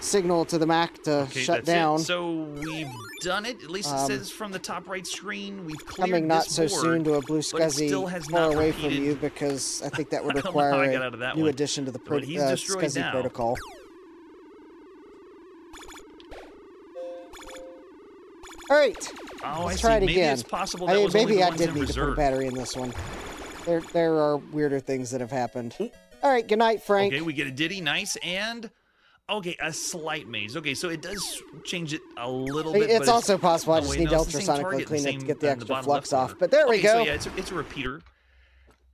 signal to the Mac to Okay, shut that's down. it. So we've done it. At least it says from the top right screen, we've cleared Coming not this so board, soon to a blue but it still SCSI has far not away from repeated. you, because I think that would I don't know how I require got out of a that new one. addition to the But he's destroyed SCSI now. protocol. All right, Oh, let's I try see. it Maybe again. it's possible that was only Maybe the I ones did in need to put a reserve. battery in this one. There are weirder things that have happened. Ooh. All right, good night, Frank. Okay, we get a ditty, nice, and okay, a slight maze. Okay, so it does change it a little bit. It's but also possible I oh, just wait, need no, to it's the same ultrasonically target, clean it to same, get the in extra bottom flux left off. corner. But there we Okay, go. So yeah, it's a repeater.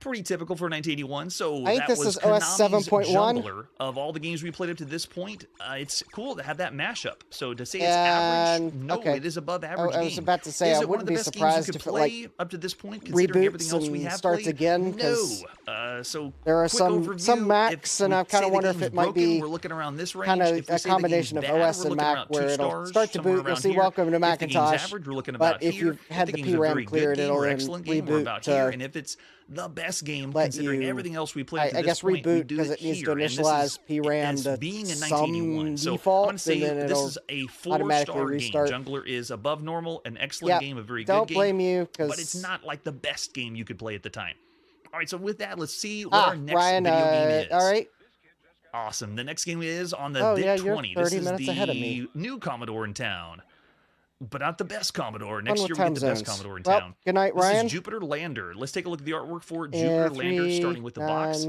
Pretty typical for 1981. So I think that this was is OS Konami's 7.1. Jungler of all the games we played up to this point. It's cool to have that mashup. So to say it's average, no, okay. it is above average. I was game. about to say Is I it one wouldn't of the be best games you surprised could if it play up to this point, considering everything reboots else we and have starts played? again, No. 'cause So there are quick some overview, Macs, if and we I kind say of the wonder if game's it might broken, be we're looking around this range. kind of If we a say the game's combination of bad, OS we're and looking Mac, around where 2 it'll stars, start to somewhere boot. You'll around see here. welcome to If the game's Macintosh. average, we're looking But about if here. you've had If the the game's a very PRAM cleared, good game it'll or then excellent game, we're reboot about here. to And if it's the best game, let considering you, everything else we played to I this guess, point, we reboot do because it it needs to here. And this initialize is PRAM as to being in some 1981. So I'm default, going to say and then this it'll is a automatically 4-star game. restart. Jungler is above normal, an excellent Yep. game, a very Don't good game. blame you, But it's because not like the best game you could play at the time. All right, so with that, let's see what our next Ryan, video game is. all right. Awesome. The next game is on the Oh, VIC yeah, you're 20. 30 This is minutes the ahead of me. new Commodore in town, but not the best Commodore. Fun Next with year we time get the best zones. Commodore in Well, town. good night, This Ryan. is Jupiter Lander. Let's take a look at the artwork for Jupiter Lander, starting with the box.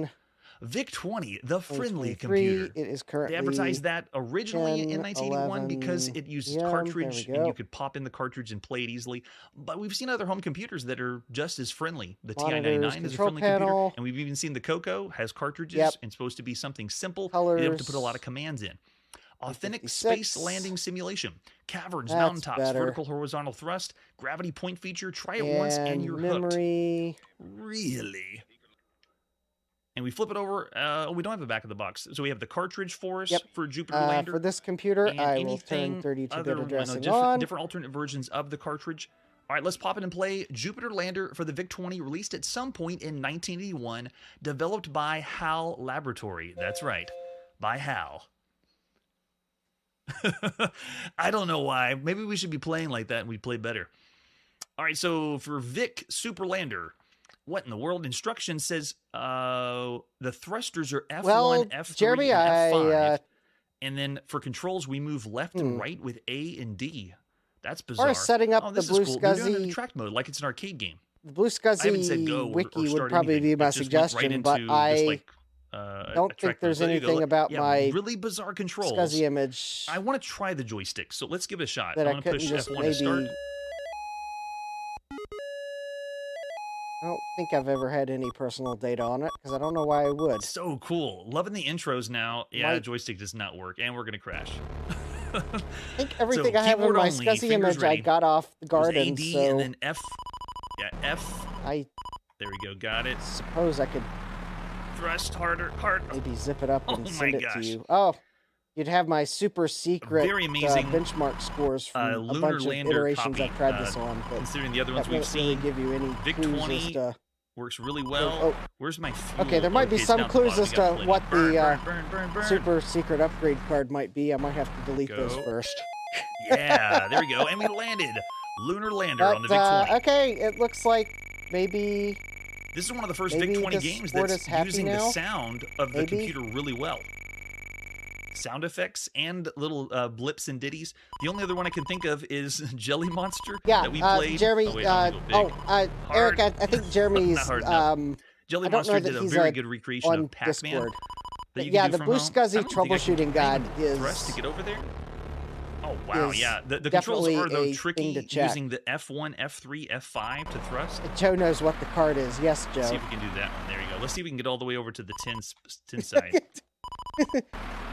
VIC 20, the friendly computer. It is currently They advertised that originally 10, in 1981 because 11 it uses PM. cartridge There we and go. you could pop in the cartridge and play it easily. But we've seen other home computers that are just as friendly. The Monitors, TI-99 is a control friendly panel. computer, and we've even seen the CoCo has cartridges Yep. and supposed to be something simple. Colors. You're able to put a lot of commands in. Authentic 56. space landing simulation, caverns, That's mountaintops, better. vertical horizontal thrust, gravity point feature. Try it once and you're hooked. memory. Really? And we flip it over. We don't have the back of the box. So we have the cartridge for us for Jupiter Lander. For this computer, and I will anything turn 32-bit other, addressing on. different alternate versions of the cartridge. All right, let's pop in and play Jupiter Lander for the VIC-20, released at some point in 1981, developed by HAL Laboratory. That's right, by HAL. I don't know why. Maybe we should be playing like that and we'd play better. All right, so for VIC Super Lander, what in the world? Instruction says the thrusters are F1, Well, F3, Jeremy, and F5. I And then for controls, we move left and right with A and D. That's as bizarre. far as setting up Oh, the this Blue is cool. They're doing it in SCSI, track mode, like it's an arcade game. the Blue I haven't said go SCSI or wiki start would probably anything. be my It just went right suggestion, but into I just like, don't a think track there's mode. So there you go. anything about Yeah, my really bizarre controls. SCSI image I want to try the joystick, so let's give it a shot. that I'm I going to couldn't push just F1 to start. maybe. I don't think I've ever had any personal data on it, because I don't know why I would. So cool. Loving the intros now. Yeah, Might- joystick does not work, and we're going to crash. I think everything I have in keyboard my only, SCSI fingers image I ready. got off the It was garden, AD so and then F. Yeah, F. I There we go. Got it. suppose I could Thrust harder, hard. maybe zip it up Oh and my send it gosh. to you. Oh, you'd have my super secret Very amazing, benchmark scores from a Lunar bunch of Lander iterations copy, I've tried this on, but Considering the other ones that we've won't really seen, give you any VIC clues 20 as to... works really well. Oh. Where's my fuel? Okay, there might be Okay, it's some down at the clues bottom. as We got to plenty. what Burn, the burn. super secret upgrade card might be. I might have to delete those Go. first. Yeah, there we go. And we landed. Lunar Lander on the But, VIC 20. okay, it looks like maybe... This is one of the first maybe VIC 20 this games board that's is happy using the now? sound of the Maybe? computer really well. Sound effects and little blips and ditties. The only other one I can think of is Jelly Monster Yeah, that we played. Jeremy, oh, wait, I'm a little big. Eric, I think Jeremy's, Not hard enough. Jelly I don't know Monster that did a he's very good recreation on of Pac-Man. Discord. That you Yeah, can do the from Blue home. SCSI I don't think I could troubleshooting guide even press is to get over there. Oh wow, is yeah. The controls definitely are though a tricky thing to check. using the F1, F3, F5 to thrust. Joe knows what the card is. Yes, Let's see Joe. if we can do that one. There you go. Let's see if we can get all the way over to the 10 side.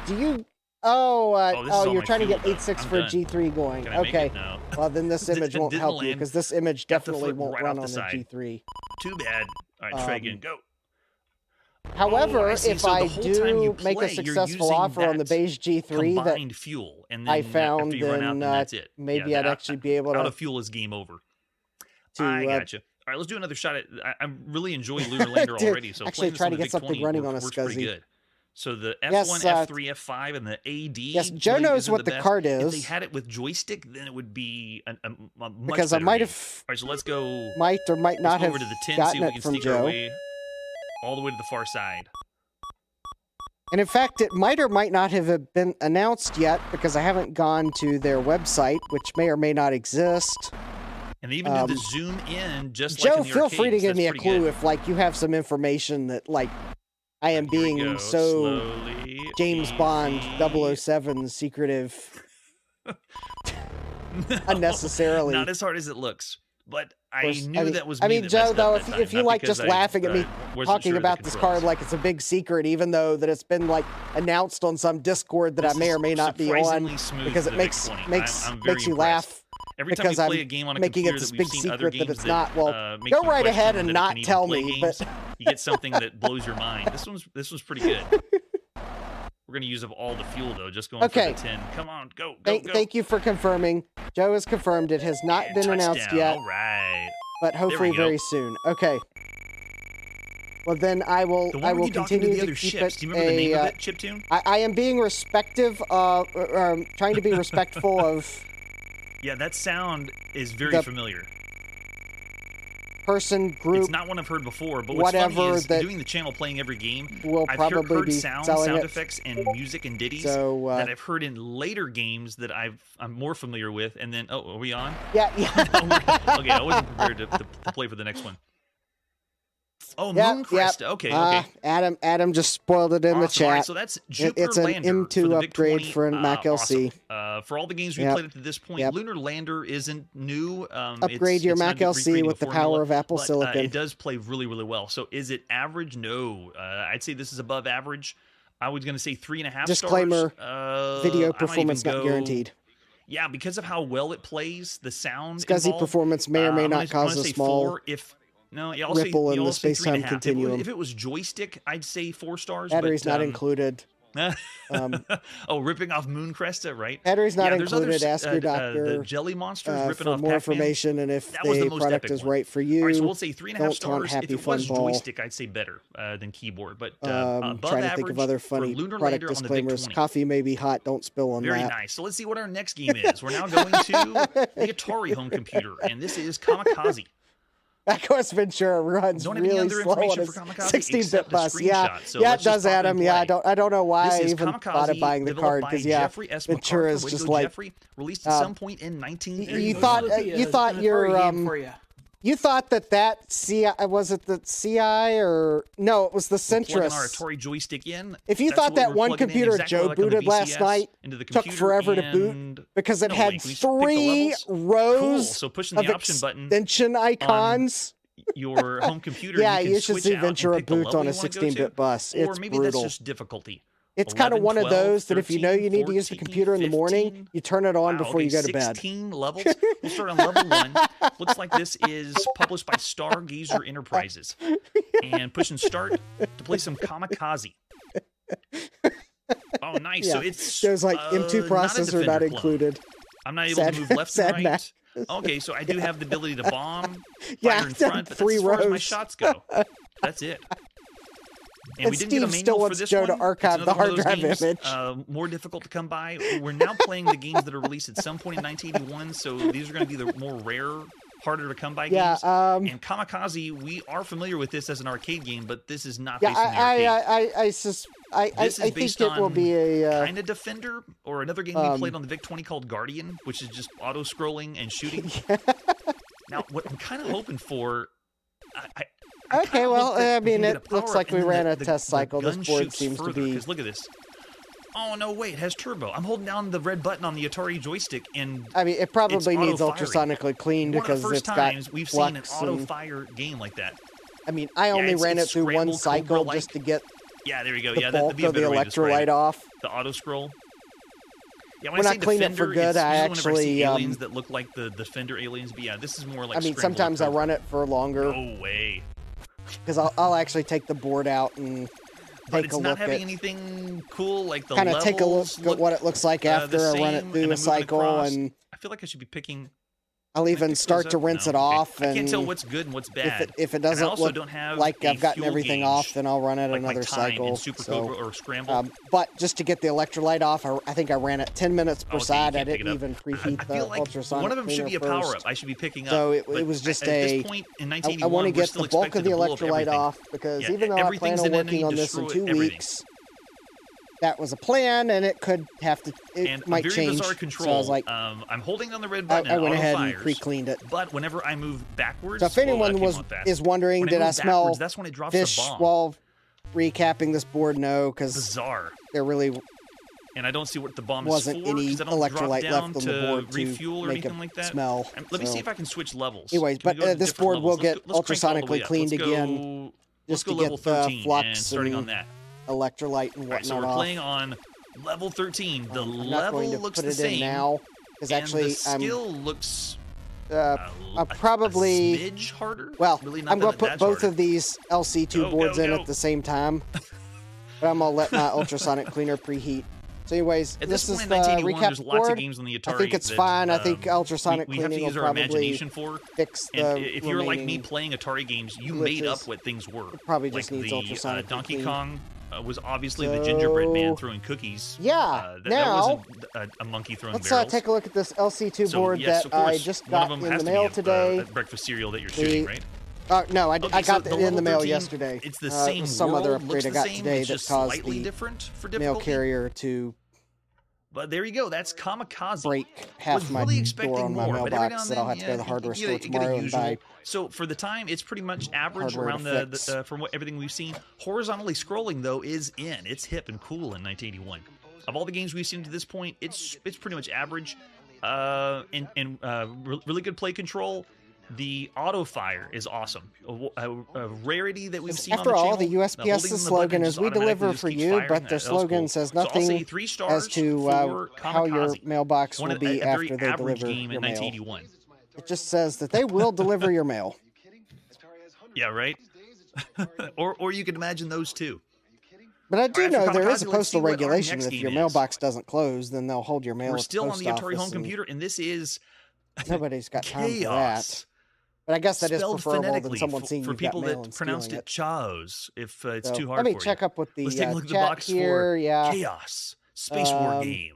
Do you... this is all you're my trying to fuel, get though. 8.6 I'm for done. G3 going. Can I make Okay. it? No. Well, then this image won't Didn't help you, land. because this image Got the definitely foot won't right run off on the a side. G3. Too bad. All right, try again. Go. However, I see. if So the I whole time you do make play, a you're successful using offer on the that beige G3 that combined fuel, and then I found, after you run out, then then that's it. maybe Yeah, I'd actually be able out to... of fuel is game over. to I gotcha. All right, let's do another shot at. I really enjoy Lunar Lander to already. So actually playing this try on to the get something VIC-20 running on a works pretty SCSI. good. So the F1, Yes, F3, F5, and the AD. Yes, Joe really knows isn't what the best. card If is. they had it with joystick, then it would be a much Because I better might game. have, All right, so let's go. might or might not Let's go have over to the 10, see gotten if we it can from sneak our Joe. way all the way to the far side. And in fact, it might or might not have been announced yet because I haven't gone to their website, which may or may not exist. And they even do the zoom in, just Joe, like in the feel free to arcades. give That's me a pretty clue good. if, like, you have some information that, like, I am Here we being go, so slowly, James Bond easy. 007 secretive No, unnecessarily. Not as hard as it looks. But I course, knew I mean- that was I me mean, that Joe, messed though, up that time, if you not like because just laughing at me wasn't talking sure of the about this controls. card like it's a big secret, even though that it's been like announced on some Discord that This I may is or may not be on, surprisingly smooth because for it the makes VIC-20. makes I'm very makes you impressed. laugh. Every time because you play I'm a game on a making it computer this that big we've seen other secret that games it's not. Well, makes go you right ahead question and that it not can even tell play me, games, but you get something that blows your mind. This was pretty good. We're gonna use up all the fuel though, just going Okay. for the 10. Come on, go, go. thank you for confirming. Joe has confirmed it has not And been announced touchdown. yet, All right. but hopefully go. very soon. Okay. Well, then I will. The I one where will you dock into continue the to other keep ships. it Do you remember the name a. of it, Chiptune? I am being respective of, trying to be respectful of Yeah, that sound is very The familiar. person, group, It's not one I've heard before, but what's funny whatever is that doing the channel playing every game, will I've probably heard be sound selling it. effects and music and ditties So, that I've heard in later games that I'm more familiar with. And then, oh, are we on? yeah. Okay, I wasn't prepared to play for the next one. Oh, Yep, Mooncrest. yep. Okay, okay. Adam just spoiled it in the Awesome. All right, chat. so that's Jupiter It's an Lander M2 for the upgrade VIC-20. for Mac LC. Awesome. For all the games we Yep. played up to this point, Yep. Lunar Lander isn't new. Upgrade your it's Mac not LC recreating with a the formula, power of Apple but, Silicon. it does play really, really well. So is it average? No. I'd say this is above average. I was going to say 3.5 Disclaimer, stars. Video I might performance even not go- guaranteed. Yeah, because of how well it plays, the sound SCSI involved, performance may or may I'm not gonna cause a say small 4 if no, yeah, I'll ripple say, in I'll the say space-time 3.5. continuum. If it was joystick, I'd say 4 stars. Battery's but, not included. Oh, ripping off Mooncresta, right? Battery's not Yeah, there's included. others, Ask your the doctor jelly monsters ripping for off more Pac-Man. information and if That was the the most product epic is one. right for you. All right, so we'll say 3.5 Don't stars. taunt If Happy it Fun was Ball. joystick, I'd say better than keyboard. But above Trying to average think of other for funny Lunar product Lander on the disclaimers. VIC-20. Coffee may be hot. Don't spill on Very that. nice. So let's see what our next game is. We're now going to the Atari home computer, and this is Kamikaze. Back West Ventura runs Don't have any really other slow on information his for Kamikaze 16-bit except a bus. Yeah, screenshot. So yeah, it let's just does, pop in Adam. and Yeah, play. I don't know why This I is even thought of Kamikaze, buying the developed card by because yeah, Jeffrey S. Ventura McCarthy. is Way to just go, like Jeffrey. Released at some point in 1980. you thought you thought that CI was it the CI or no? It was the Plugging our Centrus. Atari joystick in. If you That's thought what that we're one plugging in, computer exactly Joe like on the booted last VCS night into the took computer forever to boot and- because it No had way. Can we just pick the 3 levels? rows Cool. So pushing the of option button extension icons. your home computer. Yeah, you, you can should switch see out Ventura and pick the boot level on a you wanna go 16-bit to, bus. Or It's maybe brutal. that's just difficulty. It's kind of 11, one of 12, those that if you know you need to use the 13, computer in the morning, 15. you turn it on Wow, before okay, you go to bed. 16 levels. We'll start on level 1. Looks like this is published by Stargazer Enterprises. And pushing start to play some Kamikaze. Oh, nice. Yeah. So it's There's like M2 not a processor not Defender clone. included. I'm not able Sad- to move left sad and Mac. right. Okay, so I do have the ability to bomb, Yeah, fire in front, but 3 that's as far as my rows. shots go. That's it. And we And didn't get a Steve still manual for wants this Joe one. to It's archive the another one of hard those drive games, image. more difficult to come by. We're now playing the games that are released at some point in 1981, so these are going to be the more rare, harder to come by Yeah, games. And Kamikaze, we are familiar with this as an arcade game, but this is not Yeah, based in the arcade. I This is think based it will be a kind of Defender, or another game we played on the VIC-20 called Guardian, which is just auto-scrolling and shooting. Now, what I'm kind of hoping for... I okay. kinda Well, hope that I we mean, can get it a looks power like we and ran a the test cycle. This gun board shoots seems to further, be. 'cause look at this. Oh, no, wait, it has turbo. I'm holding down the red button on the Atari joystick, and I mean, it probably needs auto-firing. ultrasonically cleaned one of the because first it's got times we've seen an flux and- auto-fire game like that. I mean, I only it's- ran it it's through one scrambled cycle Cobra-like. just to get Yeah, there you go. the Yeah, bulk that'd be a of the better way to describe electrolyte it. off. The auto-scroll. Yeah, When I I say clean it for Defender, good, it's I usually whenever I see actually, aliens that look like the Defender aliens, but yeah, this is more like I mean, scrambled sometimes I Cobra. run it for longer No way. because I'll actually take the board out and But take it's a not look having at, anything cool like the kind of levels take a look at what it looks like the after I run it same, through and a I'm moving cycle across. and I feel like I should be picking I'll even start to rinse it off, I and can't tell what's good and what's bad. if it And I doesn't also look don't have like a I've gotten fuel everything gauge, off, then I'll run it like my another time cycle. in Super So, Cobra or Scramble. but just to get the electrolyte off, I think I ran it 10 minutes per Okay, you side. I can't pick didn't it up. even preheat I the feel like ultrasonic one of them should be a cleaner power up. first. I should be picking up. So it but was just at this point in 1981, I want to we're get still the bulk of expected the to blow up electrolyte everything. off, because Yeah, even though I plan everything's on in enemy, working on this in destroy 2 everything. weeks, that was a plan, and it could have to. It And might very change. bizarre control. So I was like, I'm holding on the red button I and went auto ahead and fires, pre-cleaned it. But whenever I move backwards, So if whoa, anyone that came on fast. is wondering, When did I move smell backwards, that's when it drops fish the bomb. while recapping this board? No, because Bizarre. there really And I don't see what the bomb wasn't is for, any 'cause I don't drop electrolyte down left on to the board to refuel or make anything it like that. smell. Let me so. see if I can switch levels. Anyways, Can we but go to this different board will levels? get Let's crank all the way ultrasonically up. cleaned Let's again, go, just let's to go level get the 13 flux and starting on and that. electrolyte and All whatnot right, so we're off. playing on level 13. The I'm not level going to looks put the it same. in now, because and actually the I'm skill looks probably a smidge harder. well. Really not I'm going to that put that's both harder. of these LC2 Go, boards go, in go. at the same time, but I'm gonna let my ultrasonic cleaner preheat. So, anyways, At this this is point the in 1981, recap there's lots of board. games on the Atari I think it's that, fine. I think ultrasonic we have to cleaning use will our probably imagination for. fix the And if you're like me remaining playing Atari games, you made glitches. up what things were. It probably just like needs the ultrasonic Donkey clean. Kong was obviously the gingerbread man throwing cookies. Yeah, that now, wasn't a monkey throwing Let's barrels. take a look at this LC2 So, board yes, that of course, I just one got of them in has the to mail be today. a breakfast cereal that you're shooting, right? No, I Okay, got so it the in the level mail 13, yesterday. It's the It same was some world, other looks upgrade I the got same, today it's that just caused slightly the different for mail difficulty. carrier to But there you go. That's Kamikaze. break half was my really door expecting on my more, but every now mailbox and that then, I'll have to go to the hardware store you get a tomorrow and buy. usual. So for the time, it's pretty much average Hardware around to fix. from what everything we've seen. Horizontally scrolling though is in. It's hip and cool in 1981. Of all the games we've seen to this point, it's pretty much average. Really good play control. The auto fire is awesome. A rarity that we've seen After on the all, channel. the USPS's slogan is "We deliver for you," but their slogan says So I'll nothing say 3 stars as to for how your Kamikaze. mailbox will A be very after they average deliver game your in mail. 1981. It just says that they will deliver your mail. Yeah, right. or you can imagine those two. But I do All right, know for there is Kamikaze, a let's see postal what our regulation next that if your game mailbox doesn't close, then they'll hold your mail We're at the still on post the Atari office, home and computer, and this is nobody's got time for that. chaos. But I guess that is Spelled preferable than phonetically someone seeing for you've got people mail that and pronounced stealing it chaos. If it's So, too hard let me for check you. up with the Let's take a look at the chat box here. for Yeah. Chaos Space War Um, game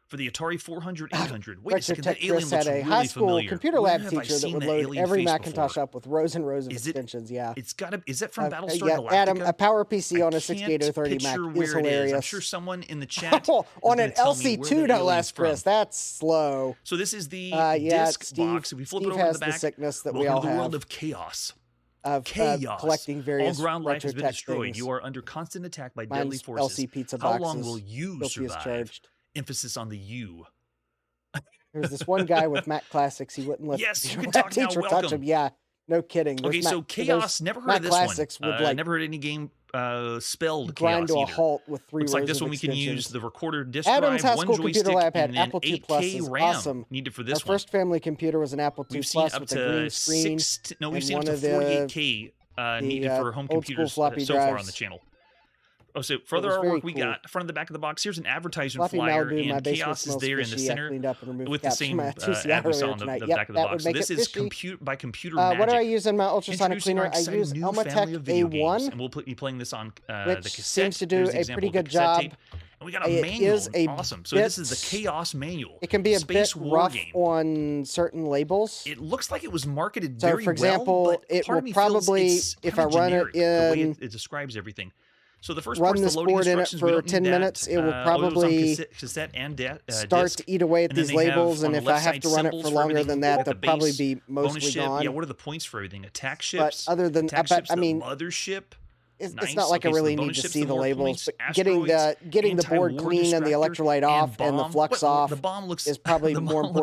for the Atari 400 800. Wait a Retro second, Tech that alien Chris looks had a really high school familiar. computer Where lab have I teacher that seen would that load alien every face Macintosh before? up with rows and rows of Is it- extensions. Yeah. It's got to. Is that from Battlestar Yeah, Galactica? Adam, a Power PC I on a can't 6830 Mac picture is where it hilarious. I'm sure someone in the chat Oh, is on gonna an tell me where LC2, the no alien's less, from. Chris. That's slow. So this is the Yeah, disc Steve, box. If we flip Steve it over to has the back, the sickness that we welcome all to the have world of chaos. of Chaos. collecting various All ground life retro has been tech destroyed. things. You are under constant attack by deadly Mine's forces. LC pizza How boxes. long will you Guilty as survive? charged. Emphasis on the you. There's this one guy with Mac Classics. He wouldn't let Yes, the you can lab talk now, teacher touch welcome. him. Yeah, no kidding. Those Okay, Mac- so those chaos. Never heard Mac of this Classics one. would like Never heard any game spelled grind chaos to a either. halt with 3 Looks rows like this of one we can use extensions. the recorder disk Adam's drive, high one school computer joystick, lab had and then Apple II 8K Plus. RAM Awesome. needed for Our this one. first family computer was an Apple II We've seen Plus up with a to green screen. we've and seen up one to of the- 48K needed for home old school computers floppy so far on drives. the channel. Oh, so further was very artwork we cool. got front and the back of the box. Here's an advertisement Floppy flyer, Malibu, my and basement chaos is smells there in the fishy. I center cleaned up and removed with the caps same from my ad 2CI we saw earlier on the tonight. back of the that box. would So make this it is fishy. by computer What do I magic. use in my ultrasonic Introducing cleaner? our I exciting use new Elmatech family of video games, A1, and we'll be playing this on the which cassette. seems to do There's an a example pretty of the good cassette job. tape. And we got a It manual. is a Awesome. So this is the bit- Chaos Manual. It can be a Space bit War rough game. on certain labels. It looks like it was marketed So, very for example, well, but it part will of me feels probably, it's if I kinda run it generic, the way in- it describes everything. So the first run part's this the loading board in it instructions. We for don't need 10 that. minutes, it will it was on probably cassette and start disc. to eat away at And then these they have labels, on and the if I left have side to run it symbols for for longer everything. than We that, got they'll the probably base, be bonus mostly ship. gone. Yeah, what are the points for everything? Attack But ships. other than, attack but, ships, I mean, the mothership. it's Nice. not like Okay, I so the really need bonus to ships, see the the more labels, points, but getting the asteroids, board anti-war clean and the distractor, electrolyte off and the bomb. flux What? off The bomb looks is probably the more bomb looks